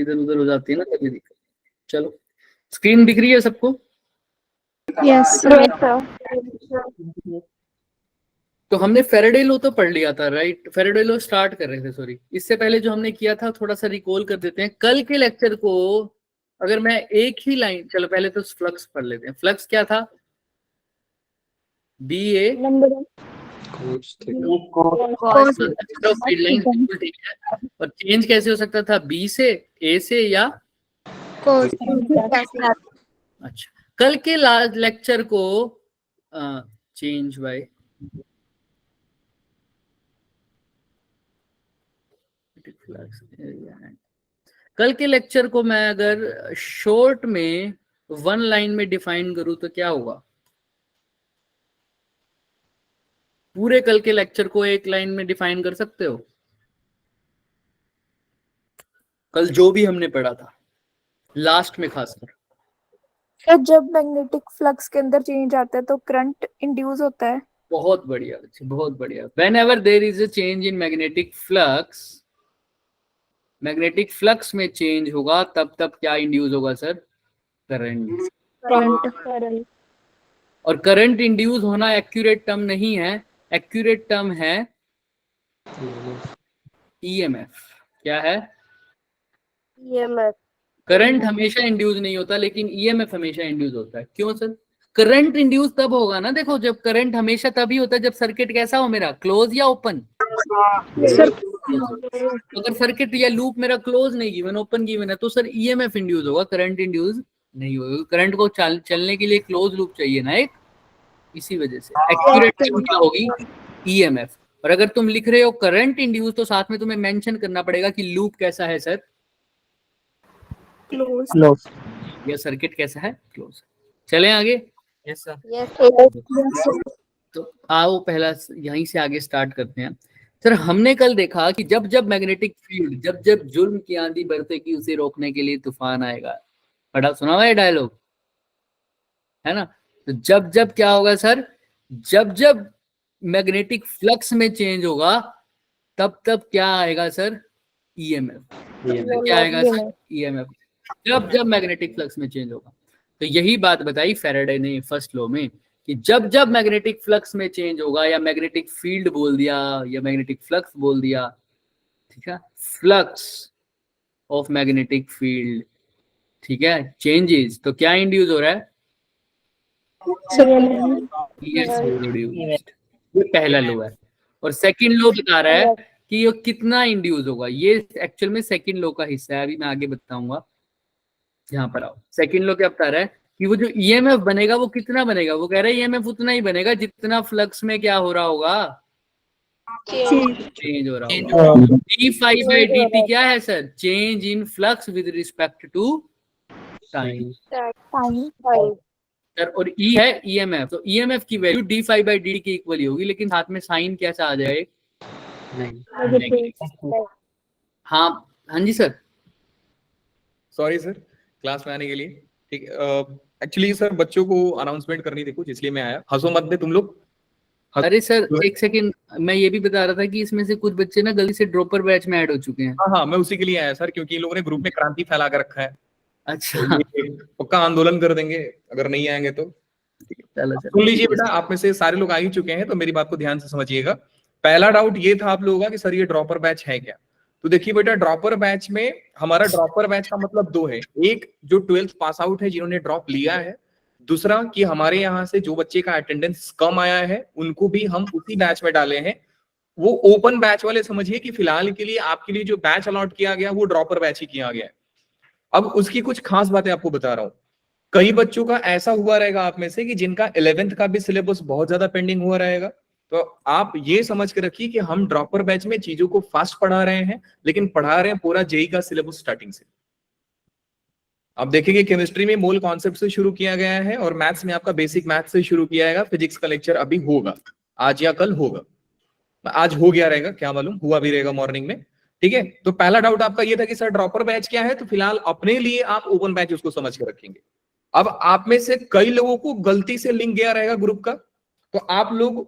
इधर उधर हो जाती है ना तभी दिक्कत। चलो, स्क्रीन दिख रही है सबको? यस तो हमने फेराडे लॉ तो पढ़ लिया था, राइट? फेराडे लॉ स्टार्ट कर रहे थे, सॉरी। इससे पहले जो हमने किया था थोड़ा सा रिकॉल कर देते हैं। कल के लेक्चर को अगर मैं एक ही लाइन, चलो पहले तो फ्लक्स पढ़ लेते हैं। फ्लक्स क्या था? बी ए फील्ड लाइन, बिल्कुल ठीक है। और चेंज कैसे हो सकता था? बी से, ए से, या अच्छा। कल के लास्ट लेक्चर को चेंज बाय कल के लेक्चर को मैं अगर शॉर्ट में वन लाइन में डिफाइन करूं तो क्या होगा? पूरे कल के लेक्चर को एक लाइन में डिफाइन कर सकते हो? कल जो भी हमने पढ़ा था लास्ट में खासकर। जब मैग्नेटिक फ्लक्स के अंदर चेंज आता है तो करंट इंड्यूस होता है। बहुत बढ़िया, बहुत बढ़िया। Whenever there is a change in magnetic flux, magnetic flux में चेंज होगा तब क्या इंड्यूस होगा सर? करंट। और करंट इंड्यूस होना एक्यूरेट टर्म नहीं है, एक्यूरेट टर्म है ईएमएफ। क्या है? ईएमएफ। करंट हमेशा इंड्यूस नहीं होता, लेकिन ईएमएफ हमेशा इंड्यूस होता है। क्यों सर? करंट इंड्यूस तब होगा ना, देखो, जब करंट हमेशा तभी होता है जब सर्किट कैसा हो मेरा, क्लोज या ओपन। अगर सर्किट या लूप मेरा क्लोज नहीं गिवन, ओपन गिवन है, तो सर ईएमएफ इंड्यूस होगा, करंट इंड्यूस नहीं होगा। करंट को चलने के लिए क्लोज लूप चाहिए ना एक, इसी वजह से एक्यूरेट टर्म क्या होगी? ईएमएफ। और अगर तुम लिख रहे हो करंट इंड्यूस तो साथ में तुम्हें मेंशन करना पड़ेगा कि लूप कैसा है सर? क्लोज। या सर्किट कैसा है? क्लोज। चलें आगे? Yes sir. तो आओ पहला यहीं से आगे स्टार्ट करते हैं। सर हमने कल देखा कि जब जब मैग्नेटिक फील्ड, जब जब जुल्म की आंधी बरसेगी उसे रोकने के लिए तूफान आएगा। पढ़ा सुना हुआ है डायलॉग, है ना? तो जब जब क्या होगा सर? जब जब मैग्नेटिक फ्लक्स में चेंज होगा तब क्या आएगा सर? ईएमएफ। क्या आएगा सर? ईएमएफ। जब जब मैग्नेटिक फ्लक्स में चेंज होगा। तो यही बात बताई फैराडे ने फर्स्ट लॉ में कि जब जब मैग्नेटिक फ्लक्स में चेंज होगा, या मैग्नेटिक फील्ड बोल दिया या मैग्नेटिक फ्लक्स बोल दिया, ठीक है, फ्लक्स ऑफ मैग्नेटिक फील्ड, ठीक है, चेंजेस, तो क्या इंड्यूस हो रहा है? ये पहला लॉ है। और सेकंड लॉ बता रहा है कि ये कितना इंड्यूस होगा। ये एक्चुअल में सेकंड लॉ का हिस्सा है, अभी मैं आगे बताऊंगा। यहाँ पर आओ, सेकंड लॉ क्या बता रहा है कि वो जो ईएमएफ बनेगा वो कितना बनेगा? वो कह रहा है ईएमएफ उतना ही बनेगा जितना फ्लक्स में क्या हो रहा होगा? चेंज हो रहा होगा। d∅dt क्या है sir? Change in flux with respect to time. Sir और ई है ईएमएफ, तो ईएमएफ की वैल्यू d∅dt की इक्वल ही होगी, लेकिन साथ में साइन कैसा आ जाए? हाँ हाँ जी सर। सॉरी सर, क्लास में आने के लिए। ठीक, एक्चुअली सर बच्चों को अनाउंसमेंट करनी थी कुछ, इसलिए मैं आया। हंसो मत दे तुम लोग। अरे सर एक सेकंड, मैं ये भी बता रहा था कि इसमें से कुछ बच्चे ना गलती से ड्रॉपर बैच में ऐड हो चुके हैं। हाँ, मैं उसी के लिए आया सर, क्योंकि इन लोगों ने ग्रुप में क्रांति फैला कर रखा है। अच्छा, पक्का आंदोलन कर देंगे अगर नहीं आएंगे तो। सुन लीजिए बेटा, आप में से सारे लोग आ ही चुके हैं, तो मेरी बात को ध्यान से समझिएगा। पहला डाउट ये था आप लोगों का कि सर ये ड्रॉपर बैच है क्या? तो देखिए बेटा, ड्रॉपर बैच में हमारा ड्रॉपर बैच का मतलब दो है। एक जो 12th पास आउट है, जिन्होंने ड्रॉप लिया है। दूसरा कि हमारे यहाँ से जो बच्चे का अटेंडेंस कम आया है उनको भी हम उसी बैच में डाले हैं। वो ओपन बैच वाले समझिए कि फिलहाल के लिए आपके लिए जो बैच अलॉट किया गया वो ड्रॉपर बैच ही किया गया है। अब उसकी कुछ खास बातें आपको बता रहा हूं। कई बच्चों का ऐसा हुआ रहेगा आप में से कि जिनका 11th का भी सिलेबस बहुत ज्यादा पेंडिंग हुआ रहेगा। तो आप ये समझ के रखिए कि हम ड्रॉपर बैच में चीजों को फास्ट पढ़ा रहे हैं, लेकिन पढ़ा रहे हैं पूरा जेई का सिलेबस स्टार्टिंग से। आप देखेंगे केमिस्ट्री में मोल कॉन्सेप्ट से शुरू किया गया है, और मैथ्स में आपका बेसिक मैथ्स से शुरू किया जाएगा। फिजिक्स का लेक्चर अभी होगा, आज या कल होगा। आज हो गया रहेगा, क्या मालूम, हुआ भी रहेगा मॉर्निंग में। ठीक है, तो पहला डाउट आपका ये था कि सर ड्रॉपर बैच क्या है, तो फिलहाल अपने लिए आप ओपन बैच उसको समझ के रखेंगे। अब आप में से कई लोगों को गलती से लिंक गया रहेगा ग्रुप का, तो आप लोग,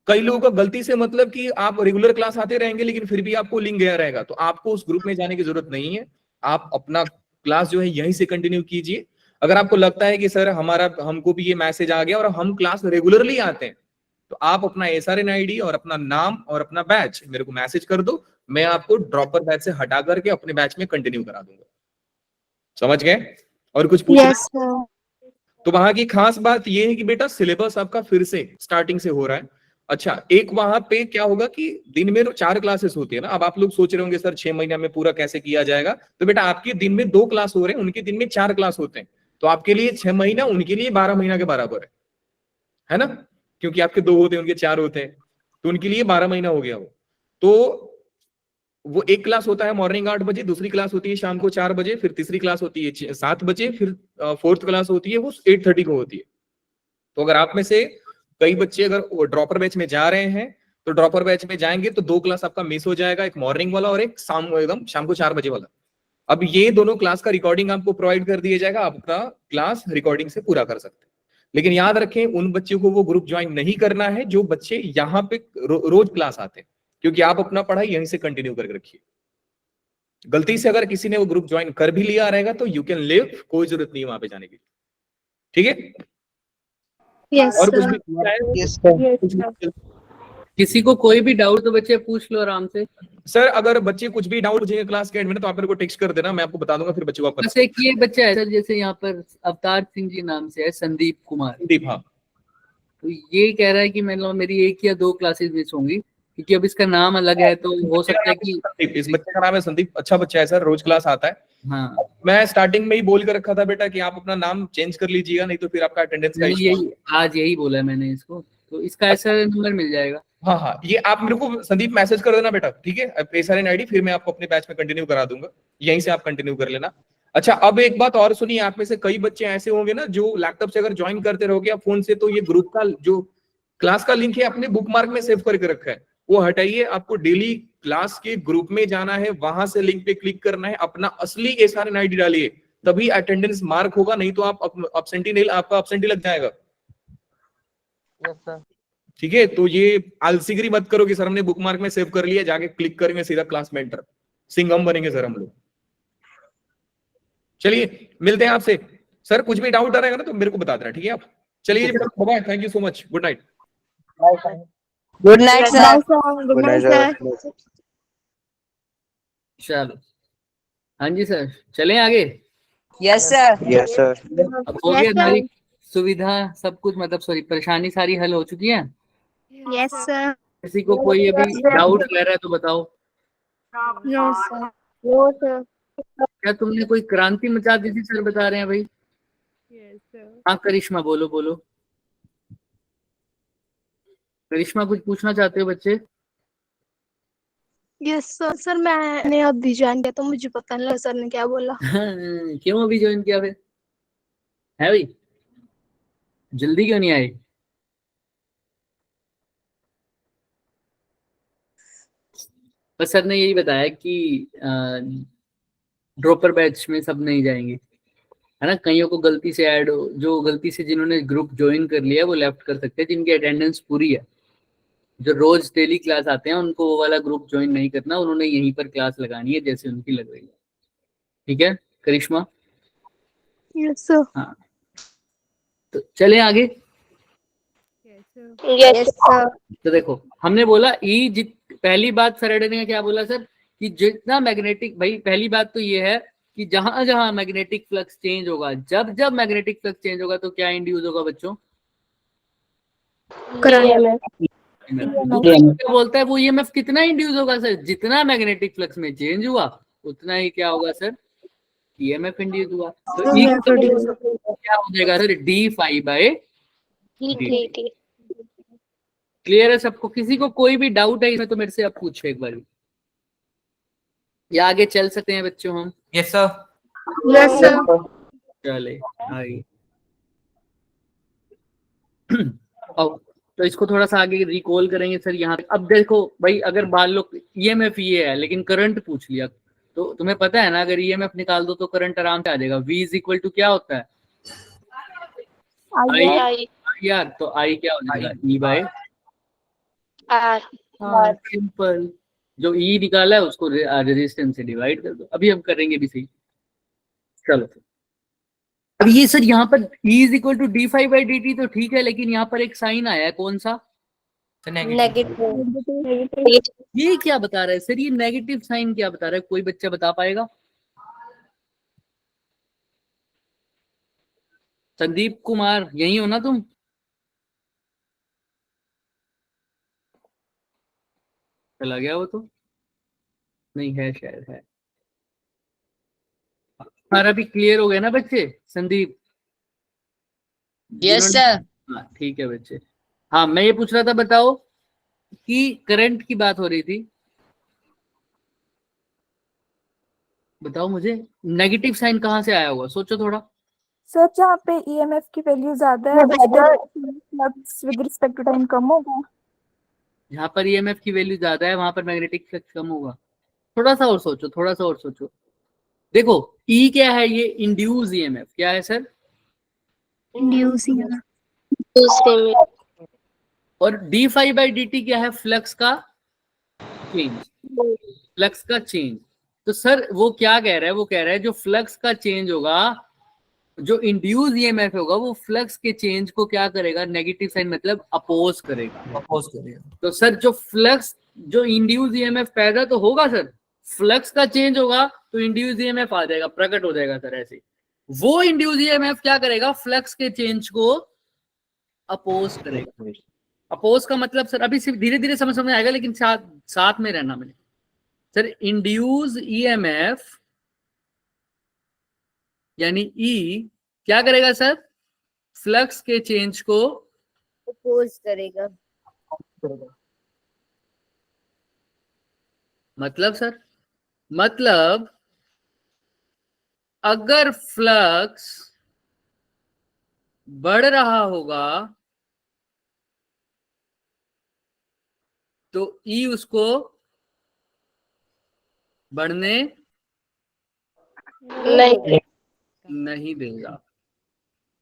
कई लोगों का गलती से मतलब कि आप रेगुलर क्लास आते रहेंगे लेकिन फिर भी आपको लिंक गया रहेगा, तो आपको उस ग्रुप में जाने की जरूरत नहीं है। आप अपना क्लास जो है यहीं से कंटिन्यू कीजिए। अगर आपको लगता है कि सर हमको भी ये मैसेज आ गया और हम क्लास रेगुलरली आते हैं, तो आप अपना SRN ID और अपना नाम और अपना बैच मेरे को मैसेज कर दो, मैं आपको ड्रॉपर बैच से हटा करके अपने बैच में कंटिन्यू करा दूंगा। समझ गए? और कुछ पूछना? Yes sir. तो वहां की खास बात यह है कि बेटा सिलेबस आपका फिर से स्टार्टिंग से हो रहा है। अच्छा, एक वहां पे क्या होगा कि दिन में 4 क्लासेस होती है ना। अब आप लोग सोच रहे होंगे सर 6 महीने में पूरा कैसे किया जाएगा, तो बेटा आपके दिन में 2 क्लास हो रहे हैं, उनके दिन में 4 क्लास होते हैं, तो आपके लिए 6 महीना, उनके लिए 12 महीना के बराबर है ना, क्योंकि आपके 2 होते हैं, उनके 4 होते हैं, तो उनके लिए 12 महीना हो गया वो। तो वो एक क्लास होता है मॉर्निंग 8 बजे, दूसरी क्लास होती है शाम को 4 बजे, फिर तीसरी क्लास होती है 7 बजे, फिर फोर्थ क्लास होती है वो 8:30 को होती है। तो अगर आप में से कई बच्चे अगर ड्रॉपर बैच में जा रहे हैं, तो ड्रॉपर बैच में जाएंगे तो 2 क्लास आपका मिस हो जाएगा, एक मॉर्निंग वाला और एक एकदम शाम को 4 बजे वाला। अब ये दोनों क्लास का रिकॉर्डिंग आपको प्रोवाइड कर दिया जाएगा, आप अपना क्लास रिकॉर्डिंग से पूरा कर सकते हैं। लेकिन याद रखें उन बच्चों को वो ग्रुप ज्वाइन नहीं करना है जो बच्चे यहाँ पे रोज क्लास आते हैं, क्योंकि आप अपना पढ़ाई यहीं से कंटिन्यू करके रखिए। गलती से अगर किसी ने वो ग्रुप ज्वाइन कर भी लिया रहेगा तो यू कैन लिव, कोई जरूरत नहीं है वहां पे जाने की। ठीक है? यस और कुछ सर। भी किसी को कोई भी डाउट तो बच्चे पूछ लो आराम से। सर अगर बच्चे कुछ भी डाउट पूछेंगे क्लास के एंड में तो आप मेरे को टेक्स्ट कर देना, मैं आपको बता दूंगा, फिर बच्चे को आप बस एक ये बच्चा है सर, जैसे यहाँ पर अवतार सिंह जी नाम से है, संदीप कुमार। संदीप, हाँ, तो ये कह रहा है कि मतलब मेरी 1 या 2 क्लासेस मिस होंगी, क्योंकि अब इसका नाम अलग है, तो हो सकता है कि इस बच्चे का नाम है संदीप। अच्छा बच्चा है सर, रोज क्लास आता है। हाँ, मैं स्टार्टिंग में ही बोल कर रखा था बेटा कि आप अपना नाम चेंज कर लीजिएगा, नहीं तो फिर आपका अटेंडेंस का इशू। यही आज यही बोला है मैंने इसको, तो इसका ऐसा नंबर मिल जाएगा। हाँ हाँ, ये आप मेरे को संदीप मैसेज कर देना बेटा, ठीक है? SRN ID, फिर मैं आपको अपने बैच में कंटिन्यू करा दूंगा, यहीं से आप कंटिन्यू कर लेना। अच्छा, अब एक बात और सुनिए, आप में से कई बच्चे ऐसे होंगे ना जो लैपटॉप से अगर ज्वाइन करते रहोगे या फोन से, तो ये ग्रुप का जो क्लास का लिंक है अपने बुकमार्क में सेव करके रखा है, वो हटाइए। आपको डेली क्लास के ग्रुप में जाना है, वहां से लिंक पे क्लिक करना है, अपना असली SRN ID डालिए, तभी अटेंडेंस मार्क होगा, नहीं तो आप अब्सेंटी नहीं, आपका अब्सेंटी लग जाएगा। Yes sir. ठीक है? तो ये आलसीगिरी मत करो कि सर हमने बुकमार्क में सेव कर लिया, जाके क्लिक करेंगे सीधा क्लास में एंटर, सिंघम बनेंगे सर हम लोग। चलिए मिलते हैं आपसे। सर कुछ भी डाउट आ रहेगा ना तो मेरे को बता देना, ठीक है? आप चलिए, bye, thank you so much, good night. Good night sir. Good night sir. चलो, हाँ जी सर, चलें आगे। Yes sir. Yes sir. अब हो गया हमारी सुविधा सब कुछ, मतलब सॉरी परेशानी सारी हल हो चुकी है। Yes sir. किसी को कोई अभी डाउट रह रहा है तो बताओ। No sir. No sir. क्या तुमने कोई क्रांति मचा दी थी सर, बता रहे हैं भाई? हाँ करिश्मा, बोलो बोलो। करिश्मा कुछ पूछना चाहते हो बच्चे? Yes sir. सर मैंने अभी ज्वाइन किया तो मुझे पता नहीं लगा सर ने क्या बोला। क्यों अभी ज्वाइन किया फिर? है भाई, जल्दी क्यों नहीं आई? बस सर ने यही बताया कि ड्रॉपर बैच में सब नहीं जाएंगे, है ना। कईयों को गलती से ऐड, जो गलती से जिन्होंने ग्रुप ज्वाइन कर लिया वो लेफ्ट कर सकते हैं, जिनकी अटेंडेंस पूरी है। जो रोज डेली क्लास आते हैं उनको वो वाला ग्रुप ज्वाइन नहीं करना, उन्होंने यहीं पर क्लास लगानी है जैसे उनकी लग रही है। ठीक है करिश्मा? Yes sir. हाँ, तो चले आगे। Yes sir. तो देखो हमने बोला पहली बात सर ने क्या बोला सर, कि जितना मैग्नेटिक, भाई पहली बात तो ये है कि जहां जहां मैग्नेटिक फ्लक्स चेंज होगा, जब जब मैग्नेटिक फ्लक्स चेंज होगा तो क्या इंड्यूस होगा बच्चों? क्या बोलता है वो, EMF कितना इंड्यूस होगा सर? जितना मैग्नेटिक फ्लक्स में चेंज हुआ उतना ही क्या होगा सर? EMF इंड्यूस हुआ। तो क्या हो जाएगा सर? d∅/dt। क्लियर है सबको? किसी को कोई भी डाउट है इसमें तो मेरे से आप पूछो एक बार, या आगे चल सकते हैं बच्चों हम? Yes sir. Yes sir. चले आगे। तो इसको थोड़ा सा आगे रिकॉल करेंगे सर यहाँ पे। अब देखो भाई, अगर मान लो EMF ये है लेकिन करंट पूछ लिया, तो तुम्हें पता है ना अगर EMF निकाल दो तो करंट आराम से आ जाएगा। V = क्या होता है? I यार, तो I क्या हो जाएगा? E/R। सिंपल। जो E निकाला है उसको रेजिस्टेंस से डिवाइड कर दो। अभी हम करेंगे भी सही। चलो अब ये सर यहाँ पर E is equal to d5/dt तो ठीक है, लेकिन यहाँ पर एक साइन आया है, कौन सा? नेगेटिव। ये क्या बता रहा है सर? ये नेगेटिव साइन क्या बता रहा है? कोई बच्चा बता पाएगा? संदीप कुमार, यही हो ना तुम? चला गया वो तो, नहीं है शायद, है। हमारा भी क्लियर हो गया ना बच्चे? संदीप? Yes sir. हाँ ठीक है बच्चे। हाँ मैं ये पूछ रहा था, बताओ कि करंट की बात हो रही थी, बताओ मुझे नेगेटिव साइन कहाँ से आया होगा, सोचो थोड़ा। सर जहाँ पे ईएमएफ की वैल्यू ज्यादा है flux with respect to time कम होगा। जहाँ पर ईएमएफ की वैल्यू ज्यादा है वहां पर मैग्नेटिक फ्लक्स कम होगा। थोड़ा सा और सोचो, थोड़ा सा और सोचो। देखो ई क्या है? ये इंड्यूस ईएमएफ क्या है सर? इंड्यूसिंग। और d5/dt क्या है? फ्लक्स का चेंज, फ्लक्स का चेंज। तो सर वो क्या कह रहा है? वो कह रहा है जो फ्लक्स का चेंज होगा, जो इंड्यूस ईएमएफ होगा, वो फ्लक्स के चेंज को क्या करेगा? नेगेटिव साइन मतलब अपोज करेगा। तो सर जो फ्लक्स, जो इंड्यूस ईएमएफ पैदा तो होगा सर, फ्लक्स का चेंज होगा तो इंड्यूस ईएमएफ आ जाएगा, प्रकट हो जाएगा सर। ऐसे वो इंड्यूस ईएमएफ क्या करेगा? फ्लक्स के चेंज को अपोज करेगा। अपोज का मतलब सर अभी सिर्फ धीरे धीरे समझ में आएगा, लेकिन साथ में रहना मैंने। सर इंड्यूस ईएमएफ यानी ई क्या करेगा सर? फ्लक्स के चेंज को अपोज करेगा। मतलब सर, मतलब अगर फ्लक्स बढ़ रहा होगा तो ई उसको बढ़ने नहीं देगा।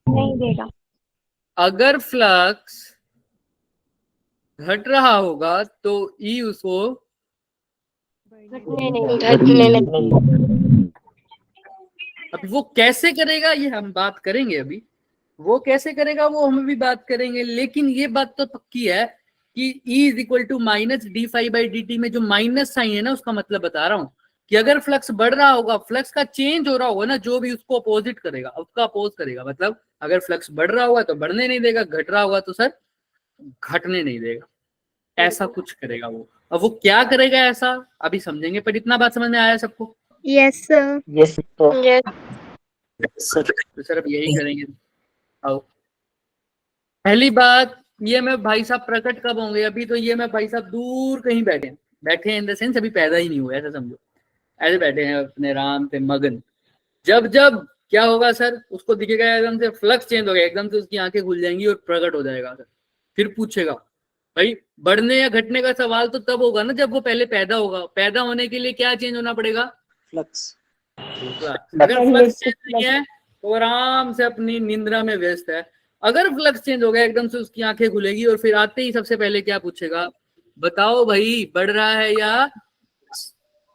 नहीं देगा। अगर फ्लक्स घट रहा होगा तो ई उसको घटने नहीं। अभी वो कैसे करेगा ये हम बात करेंगे। अभी वो कैसे करेगा वो हम भी बात करेंगे, लेकिन ये बात तो पक्की है कि E is equal to minus d5/dt में जो माइनस साइन है ना, उसका मतलब बता रहा हूं कि अगर फ्लक्स बढ़ रहा होगा, फ्लक्स का चेंज हो रहा होगा ना, जो भी उसको अपोजिट करेगा, उसका अपोज करेगा। मतलब अगर फ्लक्स बढ़ रहा होगा तो बढ़ने नहीं देगा, घट रहा होगा तो सर घटने नहीं देगा, ऐसा कुछ करेगा वो। अब वो क्या करेगा ऐसा अभी समझेंगे, पर इतना बात समझ में आया सबको? Yes sir. यस सर तो सर अब यही करेंगे। आओ, पहली बात, ये मैं भाई साहब प्रकट कब होंगे? अभी तो ये मैं भाई साहब दूर कहीं बैठे हैं, बैठे हैं इन द सेंस अभी पैदा ही नहीं हुआ, ऐसा समझो। ऐसे बैठे हैं अपने राम से मगन। जब जब क्या होगा सर, उसको दिखेगा एकदम से फ्लक्स चेंज हो गया, एकदम से उसकी आंखें खुल जाएंगी और प्रकट हो जाएगा सर। फिर पूछेगा भाई बढ़ने या घटने का सवाल तो तब होगा ना जब वो पहले पैदा होगा। पैदा होने के लिए क्या चेंज होना पड़ेगा? फ्लक्स। अगर फ्लक्स चेंज नहीं है तो आराम से अपनी निंद्रा में व्यस्त है। अगर फ्लक्स चेंज हो गया एकदम से उसकी आंखें खुलेगी और फिर आते ही सबसे पहले क्या पूछेगा? बताओ भाई बढ़ रहा है या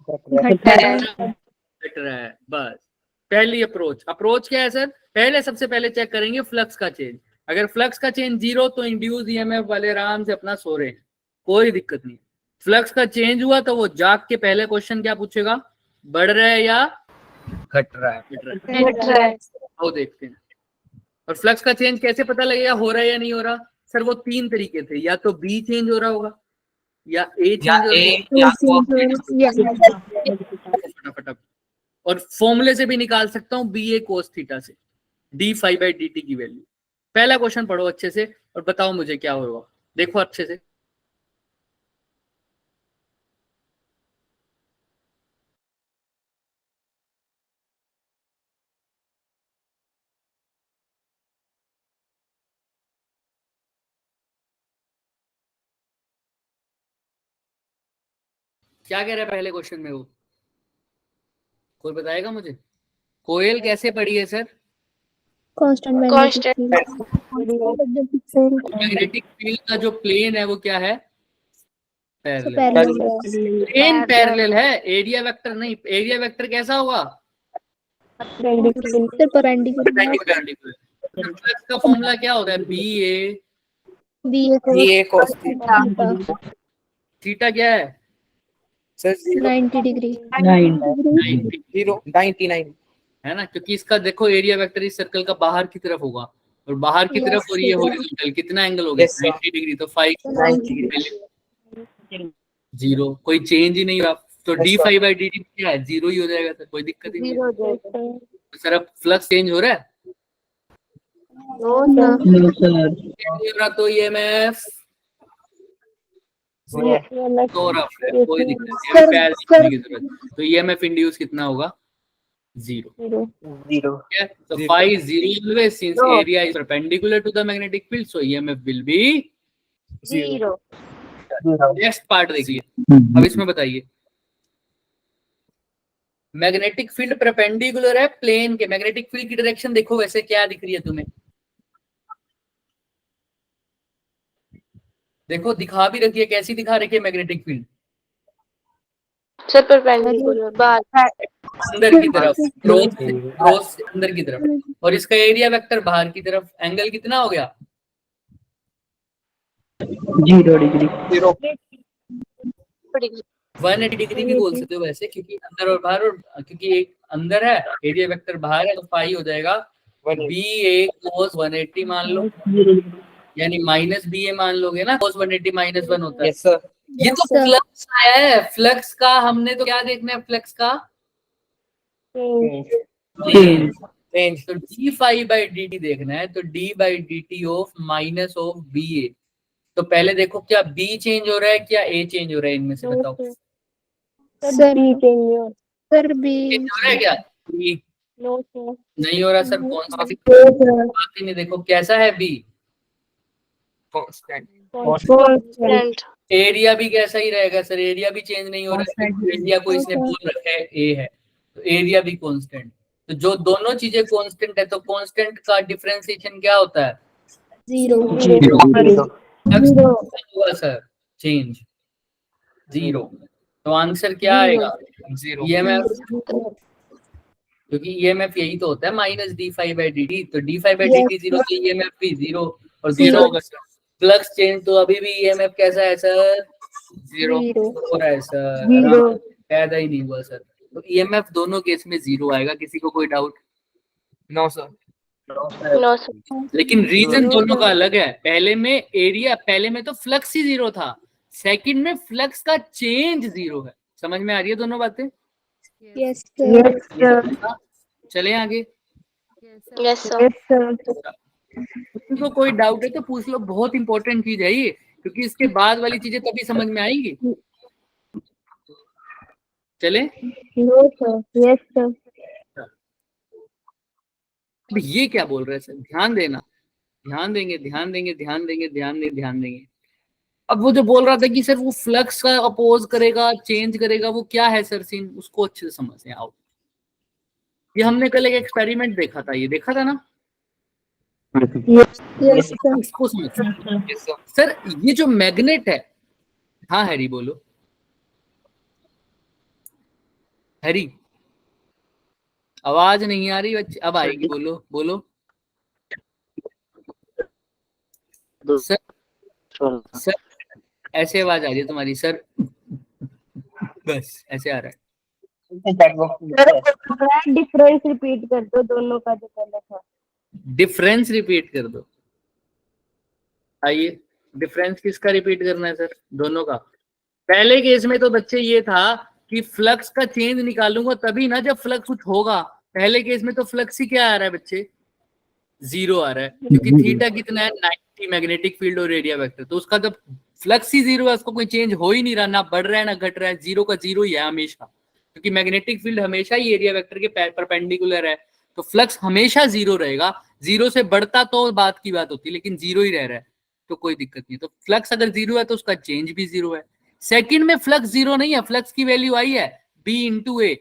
घट रहा है? बस पहली अप्रोच क्या है सर? पहले सबसे पहले चेक करेंगे फ्लक्स का चेंज। अगर फ्लक्स का चेंज 0 तो इंड्यूस ईएमएफ वाले आराम से अपना सो रहे हैं, कोई दिक्कत नहीं। फ्लक्स का चेंज हुआ तो वो जाग के पहले क्वेश्चन क्या पूछेगा? बढ़ रहा है या घट रहा है। वो देखते हैं। और फ्लक्स का चेंज कैसे पता लगेगा हो रहा है या नहीं हो रहा? सर वो 3 तरीके थे, या तो बी चेंज हो रहा होगा, या ए चेंज हो रहा होगा, फटाफट। और फॉर्मूले से भी निकाल सकता हूँ बी ए कोस थीटा से d5/dt की वैल्यू। पहला क्वेश्चन पढ़ो अच्छे से और बताओ मुझे क्या होगा। देखो अच्छे से, क्या कह रहा है पहले क्वेश्चन में? वो कोई बताएगा मुझे? कोयल कैसे पढ़ी है सर? कांस्टेंट मैग्नेटिक फील्ड का जो प्लेन है वो क्या है? पैरेलल। प्लेन पैरेलल है, एरिया वेक्टर नहीं। एरिया वेक्टर कैसा होगा? सर परपेंडिकुलर फ्लक्स का फॉर्मूला क्या होता है? B A B A cos theta क्या है? सर 90 डिग्री 99 है ना, क्योंकि इसका देखो एरिया वेक्टर इस सर्कल का बाहर की तरफ होगा और बाहर की तरफ, और ये हॉरिजॉन्टल कितना एंगल हो गया? Yes, sir. 90 डिग्री। तो 0, कोई चेंज ही नहीं हुआ, तो Yes, D sir. Five by d T क्या है? 0 ही हो जाएगा सर, कोई दिक्कत ही नहीं है। तो सर अब फ्लक्स चेंज हो रहा है? चेंज हो रहा तो ईएमएफ तो रफ है, कोई दिक्कत नहीं है, प्यार करने की जरूरत है। तो ईएमएफ इंड्यूस कितना होगा? 0। ठीक है, तो phi is 0 always since area is perpendicular to the magnetic field, so EMF will be 0. Next part देखिए, अब इसमें बताइए, मैग्नेटिक फील्ड परपेंडिकुलर है प्लेन के, मैग्नेटिक फील्ड की डायरेक्शन देखो वैसे क्या दिख रही है तुम्हें? देखो दिखा भी रखी है, कैसी दिखा रखी है मैग्नेटिक फील्ड? सर परपेंडिकुलर बाहर अंदर की तरफ, क्रॉस अंदर की तरफ, और इसका एरिया वेक्टर बाहर की तरफ। एंगल कितना हो गया? 0 डिग्री 180 डिग्री भी बोल सकते हो वैसे, क्योंकि अंदर और बाहर, और क्योंकि एक अंदर है एरिया वेक्टर बाहर है, तो फाई हो जाएगा बी ए कोस 180 मान लो, यानी माइनस बी ए मान लोगे ना, कोस 180 -1 होता है। यस सर ये तो फ्लक्स आया है, फ्लक्स का हमने तो क्या देखना है? फ्लक्स का चेंज तो d phi by d t देखना है, तो d by d t of minus of B A. तो पहले देखो क्या बी चेंज हो रहा है, क्या ए चेंज हो रहा है? इनमें से बताओ सर बी चेंज हो रहा है क्या? बी नहीं हो रहा सर, कौन सा बात ही नहीं। देखो कैसा है बी, कांस्टेंट एरिया भी कैसा ही रहेगा सर, एरिया भी चेंज नहीं हो रहा है, एरिया को इसने बोल रखा है ए है, तो एरिया भी कांस्टेंट। तो जो दोनों चीजें कांस्टेंट है, तो कांस्टेंट का डिफरेंशिएशन क्या होता है? 0 हुआ सर चेंज 0, तो आंसर क्या आएगा? 0 ईएमएफ, क्योंकि ईएमएफ यही तो होता है minus d five by d t, तो d five by d t 0, तो ईएमएफ भी 0 और 0 होगा सर। फ्लक्स चेंज तो अभी भी ईएमएफ कैसा है सर? 0 हो रहा है सर, पैदा ही नहीं हुआ सर। तो ईएमएफ दोनों केस में 0 आएगा। किसी को कोई डाउट? नो सर लेकिन रीजन दोनों का अलग है। पहले में एरिया, पहले में तो फ्लक्स ही 0 था, सेकंड में फ्लक्स का चेंज 0 है। समझ में आ रही है दोनों बातें? यस चले आगे। सर किसी को कोई डाउट है तो पूछ लो, बहुत इंपॉर्टेंट चीज है ये, क्योंकि इसके बाद वाली चीजें तभी समझ में आएंगी। चले यस सर ये क्या बोल रहे हैं सर? ध्यान देना, ध्यान देंगे, ध्यान देंगे, ध्यान देंगे, ध्यान देंगे, ध्यान देंगे। अब वो जो बोल रहा था कि सर वो फ्लक्स का अपोज करेगा, चेंज करेगा, वो क्या है सर सीन? उसको अच्छे से समझते हैं आओ। ये हमने कल एक एक्सपेरिमेंट देखा था, ये देखा था ना? इसको समझ सर, ये जो मैग्नेट है, हाँ हैरी बोलो, हैरी आवाज नहीं आ रही बच्चे, अब आएगी, बोलो बोलो सर। सर ऐसे आवाज आ रही है तुम्हारी सर, बस ऐसे आ रहा है। डिफरेंस रिपीट कर दो दोनों का जो पहले था। डिफरेंस रिपीट कर दो। आइए, डिफरेंस किसका रिपीट करना है सर? दोनों का। पहले केस में तो बच्चे ये था कि फ्लक्स का चेंज निकालूंगा तभी ना जब फ्लक्स कुछ होगा। पहले केस में तो फ्लक्स ही क्या आ रहा है बच्चे? 0 आ रहा है, क्योंकि थीटा कितना है? 90 मैग्नेटिक फील्ड और एरिया वेक्टर, तो उसका जब फ्लक्स ही 0 है, उसको कोई चेंज हो ही नहीं रहा, ना बढ़ रहा है ना घट रहा है, 0 का 0 ही है हमेशा, क्योंकि मैग्नेटिक फील्ड हमेशा ही एरिया वेक्टर के परपेंडिकुलर है, तो फ्लक्स हमेशा 0 रहेगा। 0 से बढ़ता तो बात की बात होती, लेकिन 0 ही रह रहा है तो कोई दिक्कत नहीं। तो फ्लक्स अगर 0 है तो उसका चेंज भी 0 है। सेकंड में फ्लक्स 0 नहीं है, फ्लक्स की वैल्यू आई है B × A,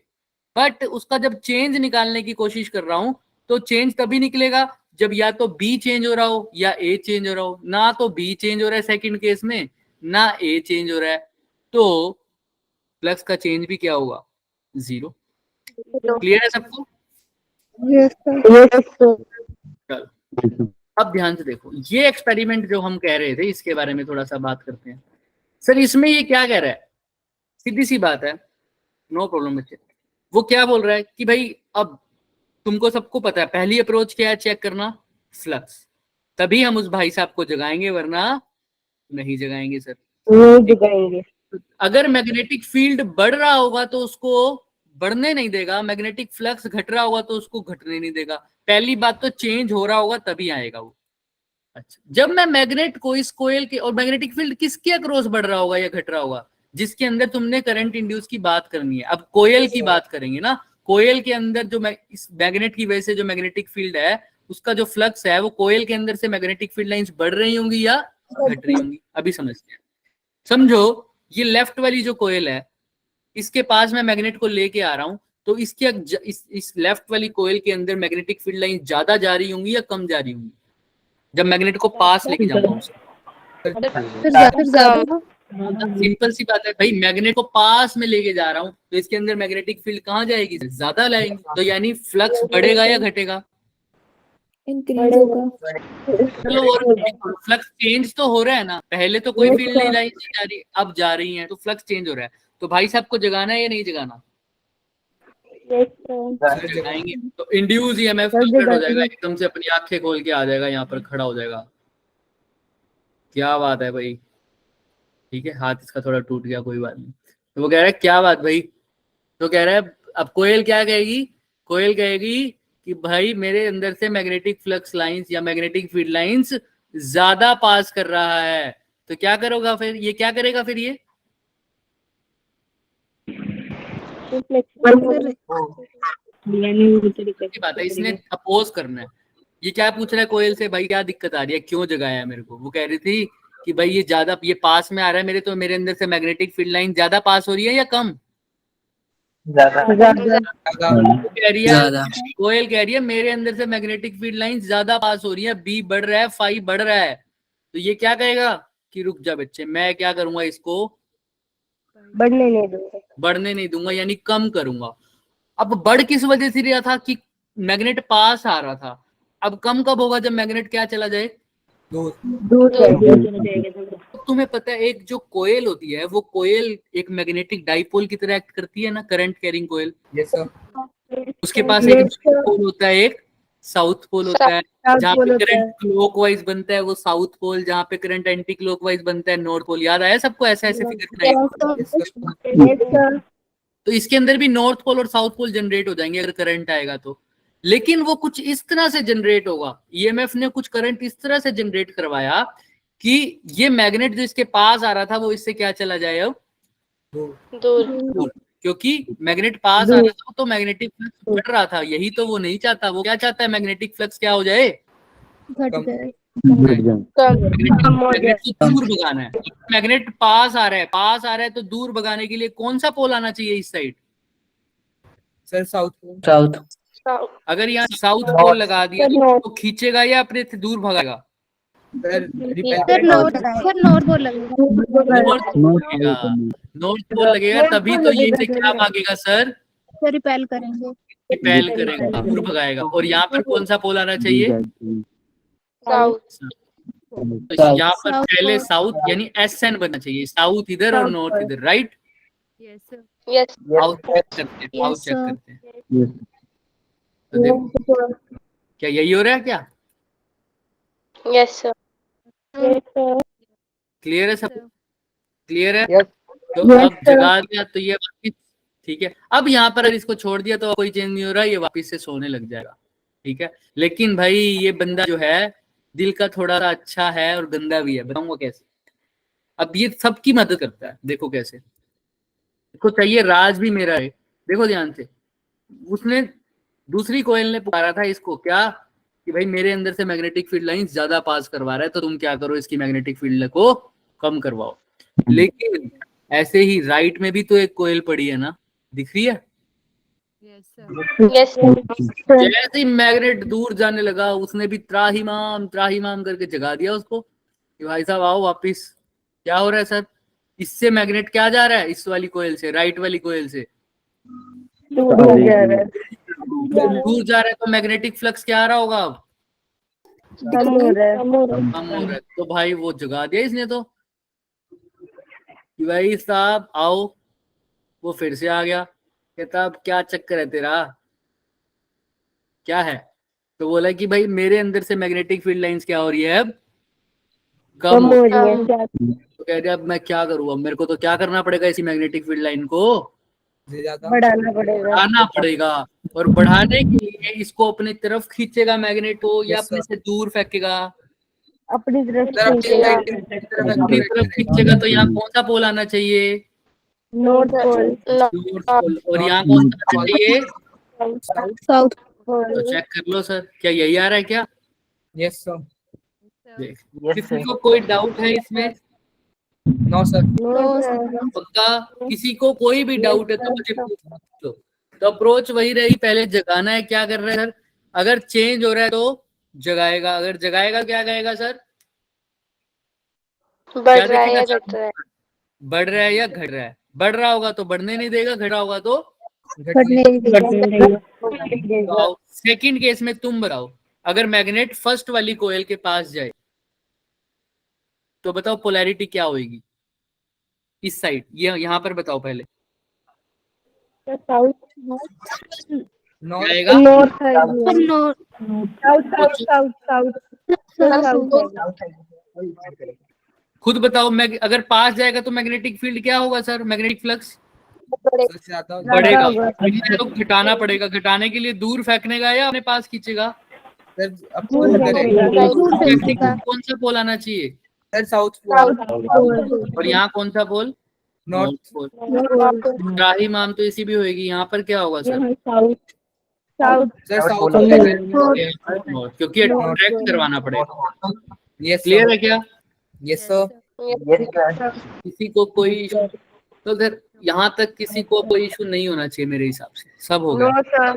बट उसका जब चेंज निकालने की कोशिश कर रहा हूं तो चेंज तभी निकलेगा जब या तो B चेंज हो रहा हो या A चेंज हो रहा हो। ना तो B चेंज हो रहा है सेकंड केस में, ना A चेंज हो रहा है, तो फ्लक्स का चेंज भी क्या होगा? 0। क्लियर है सबको? चलो अब ध्यान से देखो, ये एक्सपेरिमेंट जो हम कह रहे थे इसके बारे में थोड़ा सा बात करते हैं। सर इसमें ये क्या कह रहा है, सीधी सी बात है, नो प्रॉब्लम बच्चे। वो क्या बोल रहा है कि भाई अब तुमको सबको पता है पहली अप्रोच क्या है, चेक करना फ्लक्स, तभी हम उस भाई साहब को जगाएंगे वरना नहीं जगाएंगे सर। जगाएंगे। अगर मैग्नेटिक फील्ड बढ़ रहा होगा तो उसको बढ़ने नहीं देगा, मैग्नेटिक फ्लक्स घट रहा होगा तो उसको घटने नहीं देगा। पहली बात तो चेंज हो रहा होगा तभी आएगा वो। अच्छा, जब मैं मैग्नेट को इस कोयल के, और मैग्नेटिक फील्ड किसके अक्रॉस बढ़ रहा होगा या घट रहा होगा, जिसके अंदर तुमने करंट इंड्यूस की बात करनी है। अब कोयल की बात करेंगे ना, कोयल के अंदर जो इस मैग्नेट की वजह से जो मैग्नेटिक फील्ड है उसका जो फ्लक्स है वो कोयल के अंदर से मैग्नेटिक फील्ड लाइंस बढ़ रही होंगी या घट रही होंगी। अभी समझते हैं। समझो ये लेफ्ट वाली जो कोयल है इसके पास मैं मैग्नेट को लेके आ रहा हूं, तो इसके इस लेफ्ट वाली कोयल के अंदर मैग्नेटिक फील्ड लाइन ज्यादा जा रही होंगी या कम जा रही होंगी जब मैग्नेट को पास लेके जाऊंगा। सिंपल सी बात है भाई, मैग्नेट को पास में लेके जा रहा हूं तो इसके अंदर मैग्नेटिक फील्ड कहाँ जाएगी, ज्यादा लाएंगे। तो यानी फ्लक्स बढ़ेगा या घटेगा, इंक्रीज होगा। चलो और फ्लक्स चेंज तो हो रहा है ना, पहले तो कोई फील्ड नहीं लाई जा रही, अब जा रही है तो फ्लक्स चेंज हो रहा है। तो भाई साहब को जगाना है या नहीं जगाना, जगाएंगे तो इंड्यूस ईएमएफ जनरेट हो जाएगा, एकदम से अपनी आंखें खोल के आ जाएगा, यहाँ पर खड़ा हो जाएगा। क्या बात है भाई, ठीक है, हाथ इसका थोड़ा टूट गया, कोई बात नहीं। तो वो कह रहा है क्या बात भाई, तो कह रहा है अब कोयल क्या कहेगी, कोयल कहेगी कि भाई मेरे अंदर से मैग्नेटिक फ्लक्स लाइंस या मैग्नेटिक फील्ड लाइंस ज्यादा पास कर रहा है। तो क्या करोगा फिर, ये क्या करेगा फिर, ये बात है, इसने अपोज करना है। ये क्या पूछ रहा है कोयल से, भाई क्या दिक्कत आ रही है, क्यों जगाया है मेरे को। वो कह रही थी कि भाई ये ज्यादा, ये पास में आ रहा है मेरे, तो मेरे अंदर से मैग्नेटिक फील्ड लाइन ज्यादा पास हो रही है या कम, कह रही है कोयल, कह रही है मेरे अंदर से मैग्नेटिक फील्ड लाइन ज्यादा पास हो रही है, बी बढ़ रहा है, फाई बढ़ रहा है। तो ये क्या कहेगा कि रुक जा बच्चे, मैं क्या करूंगा, इसको बढ़ने नहीं दूंगा यानी कम करूंगा। अब बढ़ किस वजह से रहा था कि मैग्नेट पास आ रहा था, अब कम कब होगा, जब मैग्नेट क्या चला जाए, दूर। तुम्हें पता है एक जो कोयल होती है वो कोयल एक मैग्नेटिक डाइपोल की तरह एक्ट करती है ना, current carrying coil. Yes sir. उसके पास एक नॉर्थ पोल होता है, एक साउथ पोल होता है, जहाँ पे करंट क्लॉकवाइज बनता है वो साउथ पोल, जहाँ पे करंट एंटी क्लॉकवाइज बनता है नॉर्थ पोल। याद आया सबको, ऐसा ऐसे फिगर बनाएगा। तो इसके अंदर भी नॉर्थ पोल और साउथ पोल जनरेट हो जाएंगे अगर करंट आएगा तो, लेकिन वो कुछ इस तरह से जनरेट होगा, ईएमएफ ने कुछ करंट इस तरह से जनरेट करवाया कि ये मैग्नेट जो इसके पास आ रहा था वो इससे क्या चला जाए, अब दूर। क्योंकि मैग्नेट पास आ रहा था तो मैग्नेटिक फ्लक्स बढ़ रहा था, यही तो वो नहीं चाहता। वो क्या चाहता है, मैग्नेटिक फ्लक्स क्या हो जाए, मैग्नेट को दूर भगाना है। मैग्नेट पास आ रहा है तो दूर भगाने के लिए कौन सा पोल आना चाहिए इस साइड, सर साउथ। अगर यहाँ साउथ पोल लगा दिया तो खींचेगा या अपने से दूर भगाएगा, नॉर्थ पोल लगेगा तभी तो ये से क्या भागेगा सर, रिपेल करेंगे, रिपेल करेगा, दूर भगाएगा। और यहाँ पर कौन सा पोल आना चाहिए, तो यहाँ पर पहले साउथ यानी SN बनना चाहिए, साउथ इधर और नॉर्थ इधर, राइट। साउथ चेक करते हैं, तो देखो क्या यही हो रहा है क्या, यस सर। क्लियर है सब, क्लियर है। Yes. तो अब जगा दिया तो ये वापिस ठीक है। अब यहाँ पर अगर इसको छोड़ दिया तो कोई चेंज नहीं हो रहा, ये वापिस से सोने लग जाएगा, ठीक है। लेकिन भाई ये बंदा जो है दिल का थोड़ा सा अच्छा है और गंदा भी है, बताऊंगा कैसे। अब ये सबकी मदद करता है, देखो कैसे, इसको चाहिए राज भी मेरा है, देखो ध्यान से। उसने दूसरी कोयल ने पुकारा था इसको क्या कि भाई मेरे अंदर से मैग्नेटिक फील्ड लाइन ज्यादा पास करवा रहा है, तो तुम क्या करो, इसकी मैग्नेटिक फील्ड को कम करवाओ। लेकिन ऐसे ही राइट में भी तो एक कोयल पड़ी है ना, दिख रही है, जैसे ही मैग्नेट दूर जाने लगा उसने भी त्राहिमाम त्राहिमाम करके जगा दिया उसको कि भाई साहब आओ वापिस। क्या हो रहा है सर, इससे मैग्नेट क्या जा रहा है, इस वाली कोयल से, राइट वाली कोयल से दूर जा रहा है तो मैग्नेटिक फ्लक्स क्या आ रहा होगा अब? कम हो रहा है। कम हो रहा है। तो भाई वो जगा दिया इसने तो कि भाई साहब आओ। वो फिर से आ गया, कहता अब क्या चक्कर है तेरा, क्या है? तो बोला कि भाई मेरे अंदर से मैग्नेटिक फील्ड लाइंस क्या हो रही है अब, कम हो रही है। तो कह रहे अब मैं क्या करूँ, अब मेरे को तो क्या करना पड़ेगा इसी मैग्नेटिक फील्ड लाइन को बढ़ाना पड़ेगा। बढ़ाना पड़ेगा। और बढ़ाने के लिए इसको अपनी तरफ खींचेगा मैग्नेट को या अपने से दूर फेंकेगा? अपनी तरफ खींचेगा। अपनी तरफ खींचेगा। तो यहाँ कौन सा पोल आना चाहिए? North pole. North pole. और यहाँ कौन सा आना चाहिए? साउथ तो चेक कर लो सर, क्या यही आ रहा है क्या? Yes sir. देख, किसी को कोई डाउट है इसमें? No sir. पक्का? किसी को कोई भी डाउट है तो मुझे पूछ लो। तो अप्रोच वही रही, पहले जगाना है। क्या कर रहा है सर? अगर चेंज हो रहा है तो जगाएगा, अगर जगाएगा क्या कहेगा सर? बढ़ रहा है या घट रहा है? बढ़ रहा है या घट रहा है? बढ़ रहा होगा तो बढ़ने नहीं देगा, घट रहा होगा तो सेकंड केस में तुम बताओ, अगर मैग्नेट फर्स्ट वाली कोयल के पास जाए तो बताओ पोलैरिटी क्या होगी इस साइड, ये यहाँ पर बताओ पहले क्या आएगा? खुद बताओ। अगर पास जाएगा तो मैग्नेटिक फील्ड क्या होगा सर? मैग्नेटिक फ्लक्स बढ़ेगा। तो घटाना पड़ेगा, घटाने के लिए दूर फेंकने का या अपने पास खींचेगा? कौन सा पोल आना चाहिए सर? South pole. और यहाँ कौन सा पोल? नॉर्थ पोल। राही माम तो इसी भी होगी। यहाँ पर क्या होगा सर? सर साउथ क्योंकि अट्रैक्ट करवाना पड़ेगा। यस क्लियर है क्या? Yes sir. किसी को कोई तो सर यहाँ तक किसी को कोई इशू नहीं होना चाहिए मेरे हिसाब से, सब हो गया।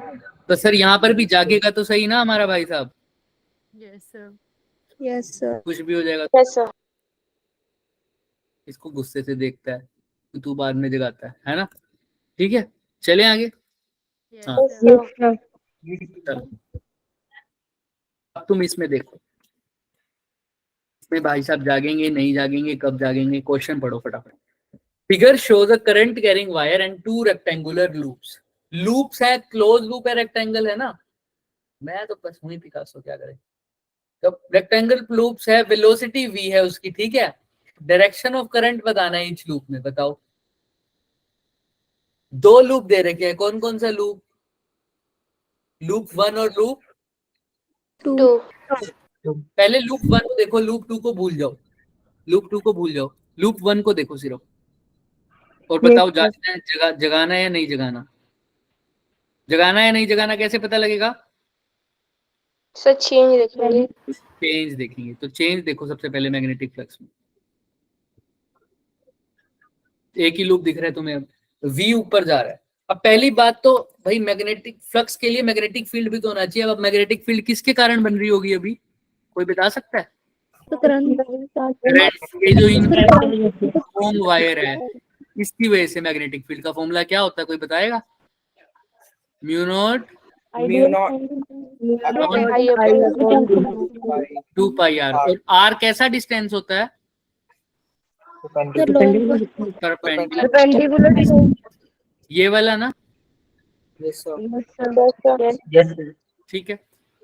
तो सर यहाँ पर भी जागेगा तो सही ना हमारा भाई साहब? Yes sir. कुछ भी हो जाएगा। इसको गुस्से से देखता है तो तू बाद में जगाता है ना? ठीक है, चले आगे। हाँ चलो, अब तुम इसमें देखो, इसमें भाई साहब जागेंगे नहीं जागेंगे, कब जागेंगे? क्वेश्चन पढ़ो फटाफट। Figure shows a current carrying wire and two rectangular loops. Loops है, क्लोज लूप है, रेक्टेंगल है ना? मैं तो बस वही पिकासो, क्या करें? तो रेक्टेंगल लूप्स है, वेलोसिटी v है उसकी, ठीक है। डायरेक्शन ऑफ करंट बताना है ईच लूप में। बताओ, दो लूप दे रखे हैं, कौन कौन सा लूप? लूप 1 और लूप 2। पहले लूप 1 को देखो, लूप 2 को भूल जाओ, लूप 2 को भूल जाओ, लूप 1 को देखो सिर्फ। और बताओ जांचना है, जगाना है या नहीं जगाना? जगाना है नहीं जगाना कैसे पता लगेगा? सर चेंज देखेंगे। चेंज देखेंगे। तो चेंज देखो सबसे पहले मैग्नेटिक फ्लक्स में। एक ही लूप दिख रहा है तुम्हें, अब v ऊपर जा रहा है। अब पहली बात तो भाई मैग्नेटिक फ्लक्स के लिए मैग्नेटिक फील्ड भी तो होना चाहिए। अब मैग्नेटिक फील्ड किसके कारण बन रही होगी अभी, कोई बता सकता है? ये जो फोम वायर है इसकी वजह से मैग्नेटिक फील्ड का फॉर्मूला क्या होता है, कोई बताएगा? Mu naught 2 pi R. और आर कैसा डिस्टेंस होता है? परपेंडिकुलर। ये वाला ना? Yes sir. ठीक है।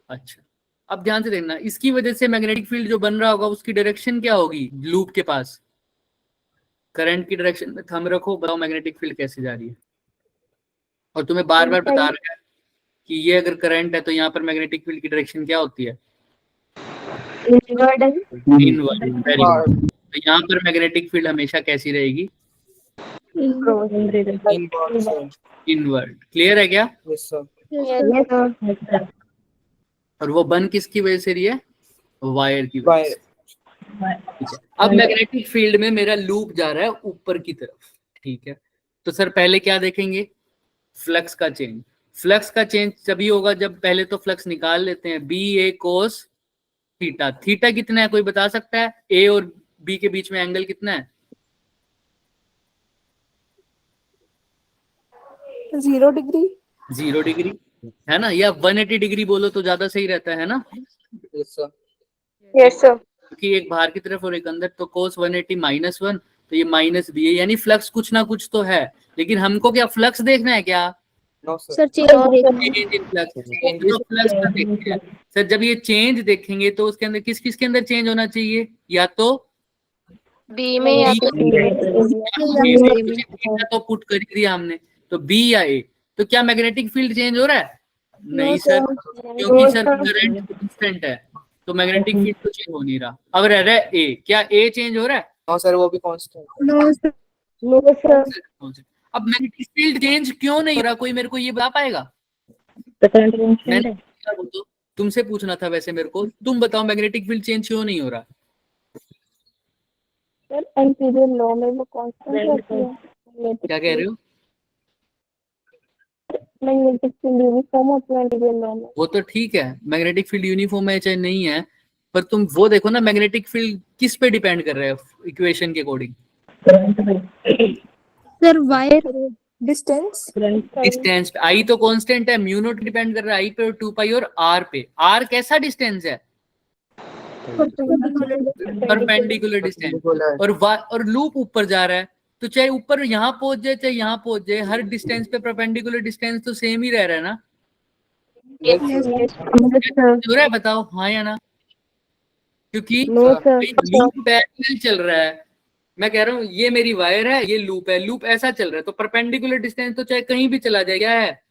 अच्छा, अब ध्यान से देखना, इसकी वजह से मैग्नेटिक फील्ड जो बन रहा होगा उसकी डायरेक्शन क्या होगी? लूप के पास करंट की डायरेक्शन में थंब रखो, बताओ मैग्नेटिक फील्ड कैसे जा रही है। और तुम्हें बार बार बता रहा है कि ये अगर करंट है तो यहाँ पर मैग्नेटिक फील्ड की डायरेक्शन क्या होती है? इनवर्ड। Very good. तो यहाँ पर मैग्नेटिक फील्ड हमेशा कैसी रहेगी? इनवर्ड। क्लियर है क्या? Yes sir. और वो बन किसकी वजह से रही है? वायर की वजह से। अब मैग्नेटिक फील्ड में मेरा लूप जा रहा है ऊपर की तरफ, ठीक है। तो सर पहले क्या देखेंगे? फ्लक्स का चेंज। फ्लक्स का चेंज तभी होगा जब पहले तो फ्लक्स निकाल लेते हैं, बी ए कोस थीटा। थीटा कितना है, कोई बता सकता है? ए और बी के बीच में एंगल कितना है? 0 डिग्री। 0 डिग्री। है ना, या 180 डिग्री बोलो तो ज्यादा सही रहता है ना, Yes, sir. Yes, sir. क्योंकि एक बाहर की तरफ और एक अंदर, तो cos 180 -1, तो ये माइनस भी है, यानी फ्लक्स कुछ ना कुछ तो है। लेकिन हमको क्या फ्लक्स देखना है क्या? No, sir. सर चेंज देखना है। Change in flux, change of flux का देखते हैं सर। जब ये चेंज देखेंगे तो उसके अंदर किस किस के अंदर चेंज होना चाहिए, या तो B में या B फिर तो पुट कर ही दिया हमने, तो बी या ए। तो क्या मैग्नेटिक फील्ड चेंज हो रहा है? नहीं सर, क्योंकि सर करंट कांस्टेंट है, तो मैग्नेटिक फील्ड तो चेंज हो नहीं रहा। अब रह रहा है ए, क्या ए चेंज हो रहा है? No, sir. वो भी constant. अब मैग्नेटिक फील्ड चेंज क्यों नहीं हो रहा, कोई मेरे को ये बता पाएगा? मैंने क्या बोलूं, तुमसे पूछना था वैसे मेरे को, तुम बताओ मैग्नेटिक फील्ड चेंज क्यों नहीं हो रहा? सर एम्पीरियल लॉ में वो कांस्टेंट रहती है। क्या कह रहे हो? मैग्नेटिक फील्ड यूनिफॉर्म होती है एम्पीरियल लॉ में। वो तो ठीक है, मैग्नेटिक फील्ड यूनिफॉर्म है चाहे नहीं है, पर तुम वो देखो ना, मैग्नेटिक फील्ड किस पे डिपेंड कर रहा है इक्वेशन के according? Sir wire distance distance पे। आई तो कांस्टेंट है, म्यू नॉट डिपेंड कर रहा है आई पे और 2 पाई और आर पे। आर कैसा डिस्टेंस है? Perpendicular distance. और लूप ऊपर जा रहा है, तो चाहे ऊपर यहाँ पहुंच जाए चाहे यहाँ पहुंच जाए, हर डिस्टेंस पे परपेंडिकुलर डिस्टेंस तो सेम ही रह रहा है ना। हो रहा है बताओ, हाँ या ना? क्योंकि लूप पैरेलल चल रहा है। मैं कह रहा हूँ ये मेरी वायर है, ये लूप है, लूप ऐसा चल रहा है, तो परपेंडिकुलर डिस्टेंस तो चाहे कहीं भी चला जाए, क्या है?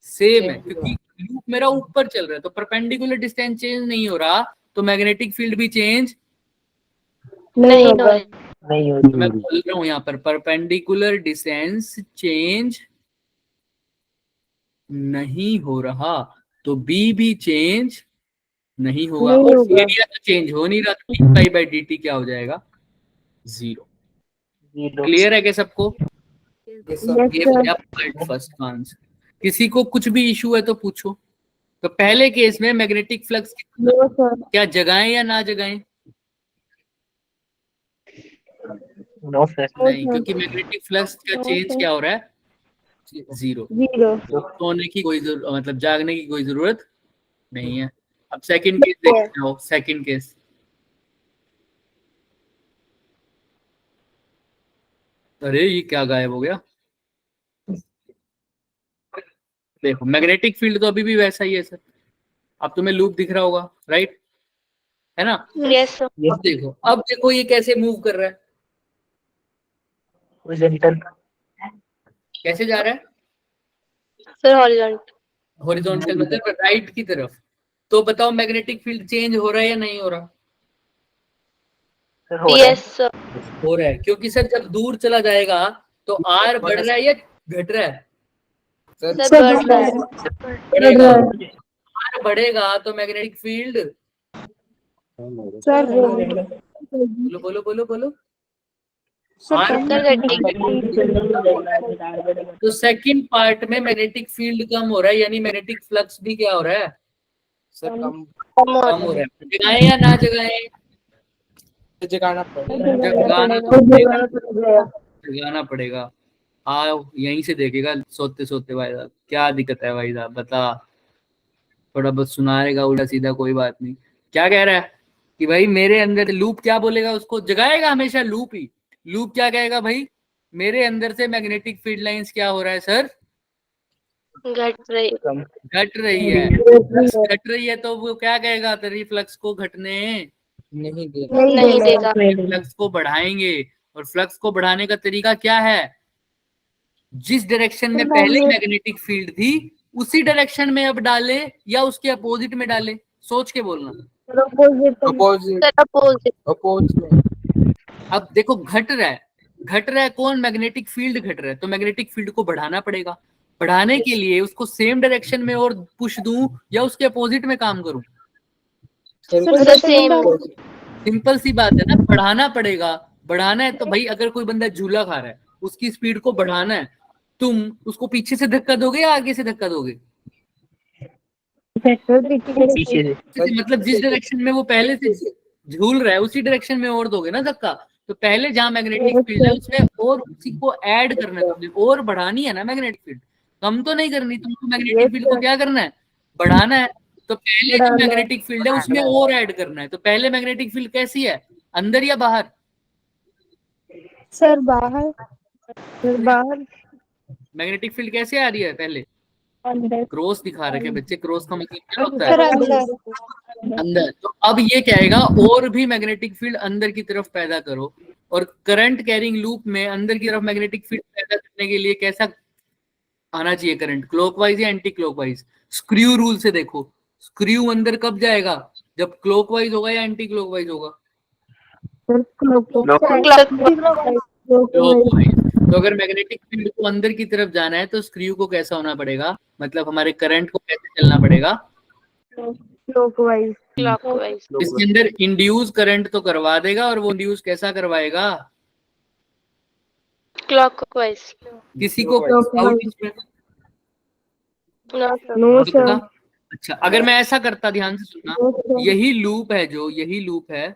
सेम है, क्योंकि लूप मेरा ऊपर चल रहा है, तो परपेंडिकुलर डिस्टेंस चेंज नहीं हो रहा, तो मैग्नेटिक फील्ड भी चेंज नहीं होगा। मैं बोल रहा हूँ यहाँ पर परपेंडिकुलर डिस्टेंस चेंज नहीं हो रहा, तो बी भी चेंज नहीं होगा, और एरिया तो चेंज हो नहीं रहा, तो d/dt क्या हो जाएगा? 0। क्लियर है क्या सबको? Yes, sir. ये हो गया पार्ट फर्स्ट का आंसर। किसी को कुछ भी इशू है तो पूछो। तो पहले केस में मैग्नेटिक फ्लक्स क्या जगाएं या ना जगाएं? No, sir. नहीं, क्योंकि मैग्नेटिक फ्लक्स का चेंज क्या हो रहा है? 0। सोने की कोई मतलब जागने की कोई जरूरत नहीं है। अब सेकंड केस देखते हो। सेकंड केस, अरे ये क्या गायब हो गया? देखो मैग्नेटिक फील्ड तो अभी भी वैसा ही है सर। अब तुम्हें लूप दिख रहा होगा, राइट? है ना? Yes, sir. अब देखो ये कैसे मूव कर रहा है, कैसे जा रहा है? Sir, horizontal. हॉरिजॉन्टल मतलब राइट की तरफ। तो बताओ मैग्नेटिक फील्ड चेंज हो रहा है या नहीं हो रहा? Yes, sir. हो रहा है, क्योंकि सर जब दूर चला जाएगा तो आर बढ़ रहा है या घट रहा है? Sir, बढ़ रहा है। बढ़ेगा। आर बढ़ेगा तो मैग्नेटिक फील्ड, बोलो बोलो बोलो बोलो, आर तो सेकंड पार्ट में मैग्नेटिक फील्ड कम हो रहा है, यानी मैग्नेटिक फ्लक्स भी क्या हो रहा है? Sir, कम कम हो रहा है। जगाएं या ना जगाएं? जगाना पड़ेगा. जगाना पड़ेगा। आओ यहीं से देखेगा सोते सोते भाई साहब, क्या दिक्कत है भाई साहब बता। थोड़ा बहुत सुनाएगा उल्टा सीधा, कोई बात नहीं। क्या कह रहा है कि भाई मेरे अंदर लूप क्या बोलेगा, उसको जगाएगा हमेशा लूप ही। लूप क्या कहेगा भाई, मेरे अंदर से मैग्नेटिक फील्ड लाइंस क्या हो रहा है सर? घट रही। घट रही है। घट रही है तो वो क्या कहेगा, तेरी फ्लक्स को घटने नहीं दे. नहीं देगा। फ्लक्स को बढ़ाएंगे। और फ्लक्स को बढ़ाने का तरीका क्या है? जिस डायरेक्शन में पहले मैग्नेटिक फील्ड थी उसी डायरेक्शन में अब डाले या उसके अपोजिट में डाले, सोच के बोलना। Opposite. Sir, opposite. Opposite. अब देखो घट रहा है, घट रहा है कौन? मैग्नेटिक फील्ड घट रहा है, तो मैग्नेटिक फील्ड को बढ़ाना पड़ेगा। बढ़ाने के लिए उसको सेम डायरेक्शन में और पुश दूं या उसके अपोजिट में काम करूं? Sir, same. सिंपल सी बात है ना, बढ़ाना पड़ेगा। बढ़ाना है तो भाई अगर कोई बंदा झूला खा रहा है, उसकी स्पीड को बढ़ाना है, तुम उसको पीछे से धक्का दोगे या आगे से धक्का दोगे? पीछे से. मतलब जिस डायरेक्शन में वो पहले से झूल रहा है उसी डायरेक्शन में और दोगे ना धक्का। तो पहले जहां मैग्नेटिक फील्ड है उसमें और उसी को ऐड करना है तुमने, और बढ़ानी है ना मैग्नेटिक फील्ड। कम तो नहीं करनी, तुमको मैग्नेटिक फील्ड को क्या करना है, बढ़ाना है। तो पहले जो मैग्नेटिक फील्ड है उसमें और ऐड करना है। तो पहले मैग्नेटिक फील्ड कैसी है, अंदर या बाहर? सर बाहर। बाहर। मैग्नेटिक फील्ड कैसे आ रही है पहले? अंदर। क्रॉस दिखा रखे बच्चे, क्रॉस का मतलब क्या होता सर है? अंदर। अंदर। तो अब ये कहेगा और भी मैग्नेटिक फील्ड अंदर की तरफ पैदा करो। और करंट कैरिंग लूप में अंदर की तरफ मैग्नेटिक फील्ड पैदा करने के लिए कैसा आना चाहिए करंट, क्लॉकवाइज या एंटी क्लॉकवाइज? स्क्रू रूल से देखो, स्क्रू अंदर कब जाएगा, जब क्लॉकवाइज होगा या एंटी क्लॉकवाइज होगा? क्लॉकवाइज। तो अगर मैग्नेटिक फील्ड को अंदर की तरफ जाना है तो स्क्रू को कैसा होना पड़ेगा, मतलब हमारे करंट को कैसे चलना पड़ेगा? क्लॉकवाइज। क्लॉकवाइज। इसके अंदर इंड्यूस करंट तो करवा देगा, और वो इंड्यूस कैसा करवाएगा? क्लॉकवाइज। किसी को आउट इसमें? No sir. अच्छा, अगर मैं ऐसा करता, ध्यान से सुनना, यही लूप है, जो यही लूप है,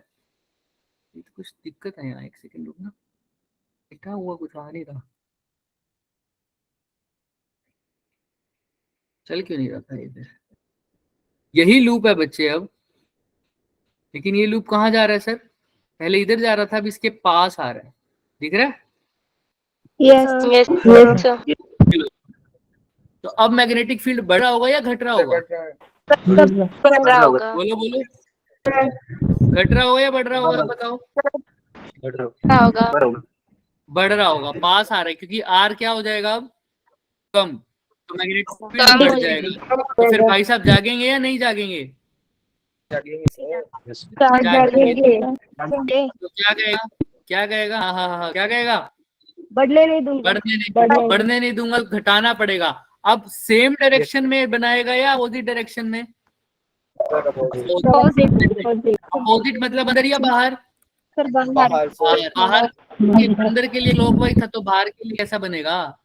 कुछ दिक्कत है यहाँ, एक सेकंड रुकना, बैठा हुआ कुछ आ नहीं रहा, चल क्यों नहीं रहा था इधर? यही लूप है बच्चे अब, लेकिन ये लूप कहाँ जा रहा है सर? पहले इधर जा रहा था, अब इसके पास आ रहा है, दिख रहा है? यस। तो अब मैग्नेटिक फील्ड बढ़ रहा होगा या घट रहा होगा? बढ़ रहा होगा। बोलो बोलो, घट रहा होगा या बढ़ रहा होगा, बताओ? बढ़ रहा होगा। बढ़ रहा होगा, पास आ रहा है, क्योंकि आर क्या हो जाएगा अब, कम, तो मैग्नेटिक फील्ड बढ़ जाएगा। तो फिर भाई साहब जागेंगे या नहीं जागेंगे? जागेंगे। तो क्या कहेगा, क्या कहेगा? हाँ हाँ हाँ, क्या कहेगा? बढ़ने नहीं दूंगा। बढ़ने नहीं दूंगा, घटाना पड़ेगा। अब सेम डायरेक्शन में बनाएगा या अपोजिट डायरेक्शन में? अपोजिट मतलब अंदर या बाहर? सर बाहर। बाहर। अंदर के लिए क्लॉकवाइज था, तो बाहर के लिए कैसा बनेगा?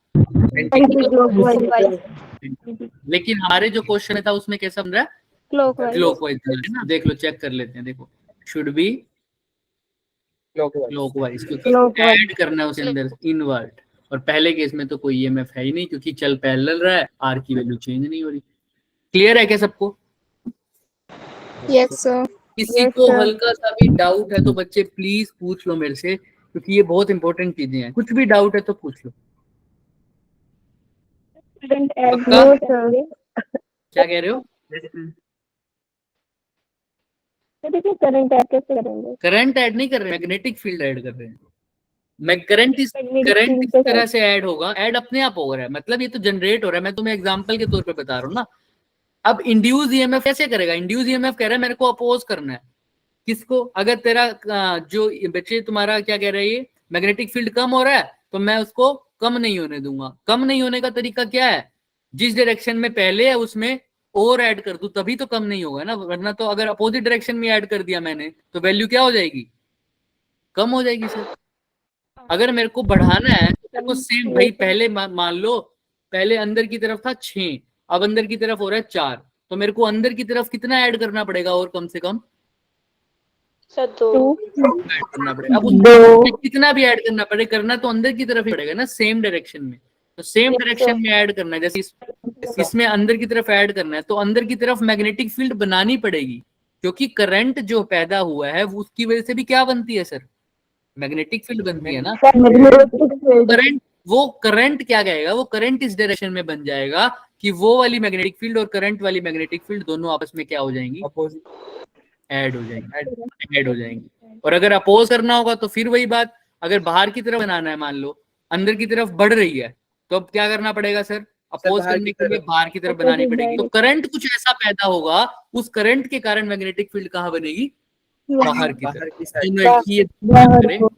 लेकिन हमारे जो क्वेश्चन था उसमें कैसा बन रहा है? क्लॉकवाइज। देख लो, चेक कर लेते हैं, देखो, शुड बी क्लॉकवाइज, क्योंकि ऐड करना है उसके अंदर इनवर्ट। और पहले केस में तो कोई ईएमएफ है ही नहीं, क्योंकि चल पैरेलल रहा है, आर की वैल्यू चेंज नहीं हो रही। क्लियर है क्या सबको? Yes sir. किसी को हल्का सा भी डाउट है तो बच्चे प्लीज पूछ लो मेरे से, क्योंकि ये बहुत इंपॉर्टेंट चीजें हैं। कुछ भी डाउट है तो पूछ लो। क्या कह रहे हो? करंट ऐड कैसे करेंगे? करंट ऐड नहीं कर रहे, मैग्नेटिक फील्ड ऐड कर रहे हैं। मैं करंट इस तरह से ऐड होगा, ऐड अपने आप हो रहा है, मतलब ये तो जनरेट हो रहा है। मैं तुम्हें एग्जांपल के तौर पे बता रहा हूँ ना। अब इंड्यूस ईएमएफ कैसे करेगा? इंड्यूस ईएमएफ कह रहा है मेरे को अपोज करना है, किसको? अगर तेरा जो बच्चे तुम्हारा क्या कह रहा है, ये मैग्नेटिक फील्ड कम हो रहा है, तो मैं उसको कम नहीं होने दूंगा। कम नहीं होने का तरीका क्या है? जिस डायरेक्शन में पहले है उसमें और ऐड कर दूं, तभी तो कम नहीं होगा ना, वरना तो अगर अपोजिट डायरेक्शन में ऐड कर दिया मैंने तो वैल्यू क्या हो जाएगी? कम हो जाएगी सर। अगर मेरे को बढ़ाना है तो सेम भाई, पहले मान लो पहले अंदर की तरफ था 6, अब अंदर की तरफ हो रहा है 4, तो मेरे को अंदर की तरफ कितना ऐड करना पड़ेगा? और कम से कम सर 2 ऐड करना पड़ेगा। अब कितना भी ऐड करना पड़े, करना तो अंदर की तरफ ही पड़ेगा ना, सेम डायरेक्शन में। तो सेम डायरेक्शन में ऐड करना है, जैसे इसमें अंदर की तरफ ऐड करना है, तो अंदर की तरफ मैग्नेटिक फील्ड बनानी पड़ेगी, क्योंकि करंट जो पैदा हुआ है वो उसकी वजह से भी क्या बनती है सर? मैग्नेटिक फील्ड बनती है ना। करंट, वो करंट क्या कहेगा, वो करंट इस डायरेक्शन में बन जाएगा कि वो वाली मैग्नेटिक फील्ड और करंट वाली मैग्नेटिक फील्ड दोनों आपस में क्या हो जाएंगी? ऐड हो जाएंगी, ऐड हो जाएंगी। और अगर अपोज करना होगा तो फिर वही बात, अगर बाहर की तरफ बनाना है, मान लो अंदर की तरफ बढ़ रही है, तो अब क्या करना पड़ेगा सर? अपोज करने के लिए बाहर की तरफ बनानी पड़ेगी। तो करंट कुछ ऐसा पैदा होगा, उस करंट के कारण मैग्नेटिक फील्ड कहाँ बनेगी? बाहर की तरफ।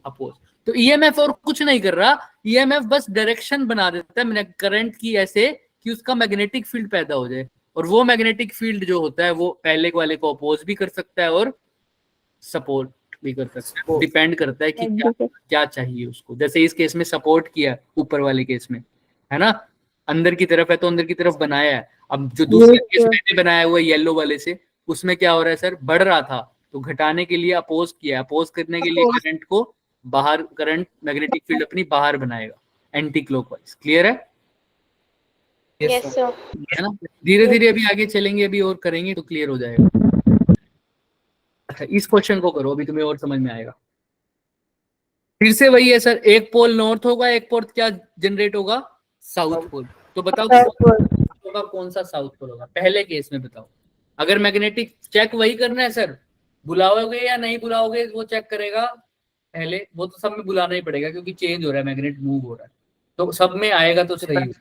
अपोज। तो ईएमएफ और कुछ नहीं कर रहा, ईएमएफ बस डायरेक्शन बना देता है करंट की, ऐसे कि उसका मैग्नेटिक फील्ड पैदा हो जाए। और वो मैग्नेटिक फील्ड जो होता है वो पहले वाले को अपोज भी कर सकता है और सपोर्ट भी कर सकता है, डिपेंड करता है कि क्या चाहिए उसको। जैसे इस केस में सपोर्ट किया, ऊपर वाले केस में है ना, अंदर की तरफ है तो अंदर की तरफ बनाया है। अब जो दूसरे केस मैंने बनाया हुआ है येलो वाले से, उसमें क्या हो रहा है सर? बढ़ रहा था, तो घटाने के लिए अपोज किया, अपोज करने के लिए करंट को बाहर, करंट मैग्नेटिक फील्ड अपनी बाहर बनाएगा एंटी क्लॉकवाइज। क्लियर है? Yes sir. है ना। धीरे धीरे अभी आगे चलेंगे, अभी और करेंगे तो क्लियर हो जाएगा। अच्छा, इस क्वेश्चन को करो, अभी तुम्हें और समझ में आएगा। फिर से वही है सर, एक पोल नॉर्थ होगा, एक पोल क्या जनरेट होगा, साउथ पोल। तो बताओ होगा कौन सा साउथ पोल होगा पहले केस में, बताओ। अगर मैग्नेटिक चेक वही करना है सर, बुलाओगे या नहीं बुलाओगे वो चेक करेगा पहले, वो तो सब में बुलाना ही पड़ेगा क्योंकि चेंज हो रहा है, मैग्नेट मूव हो रहा है, तो सब में आएगा तो सही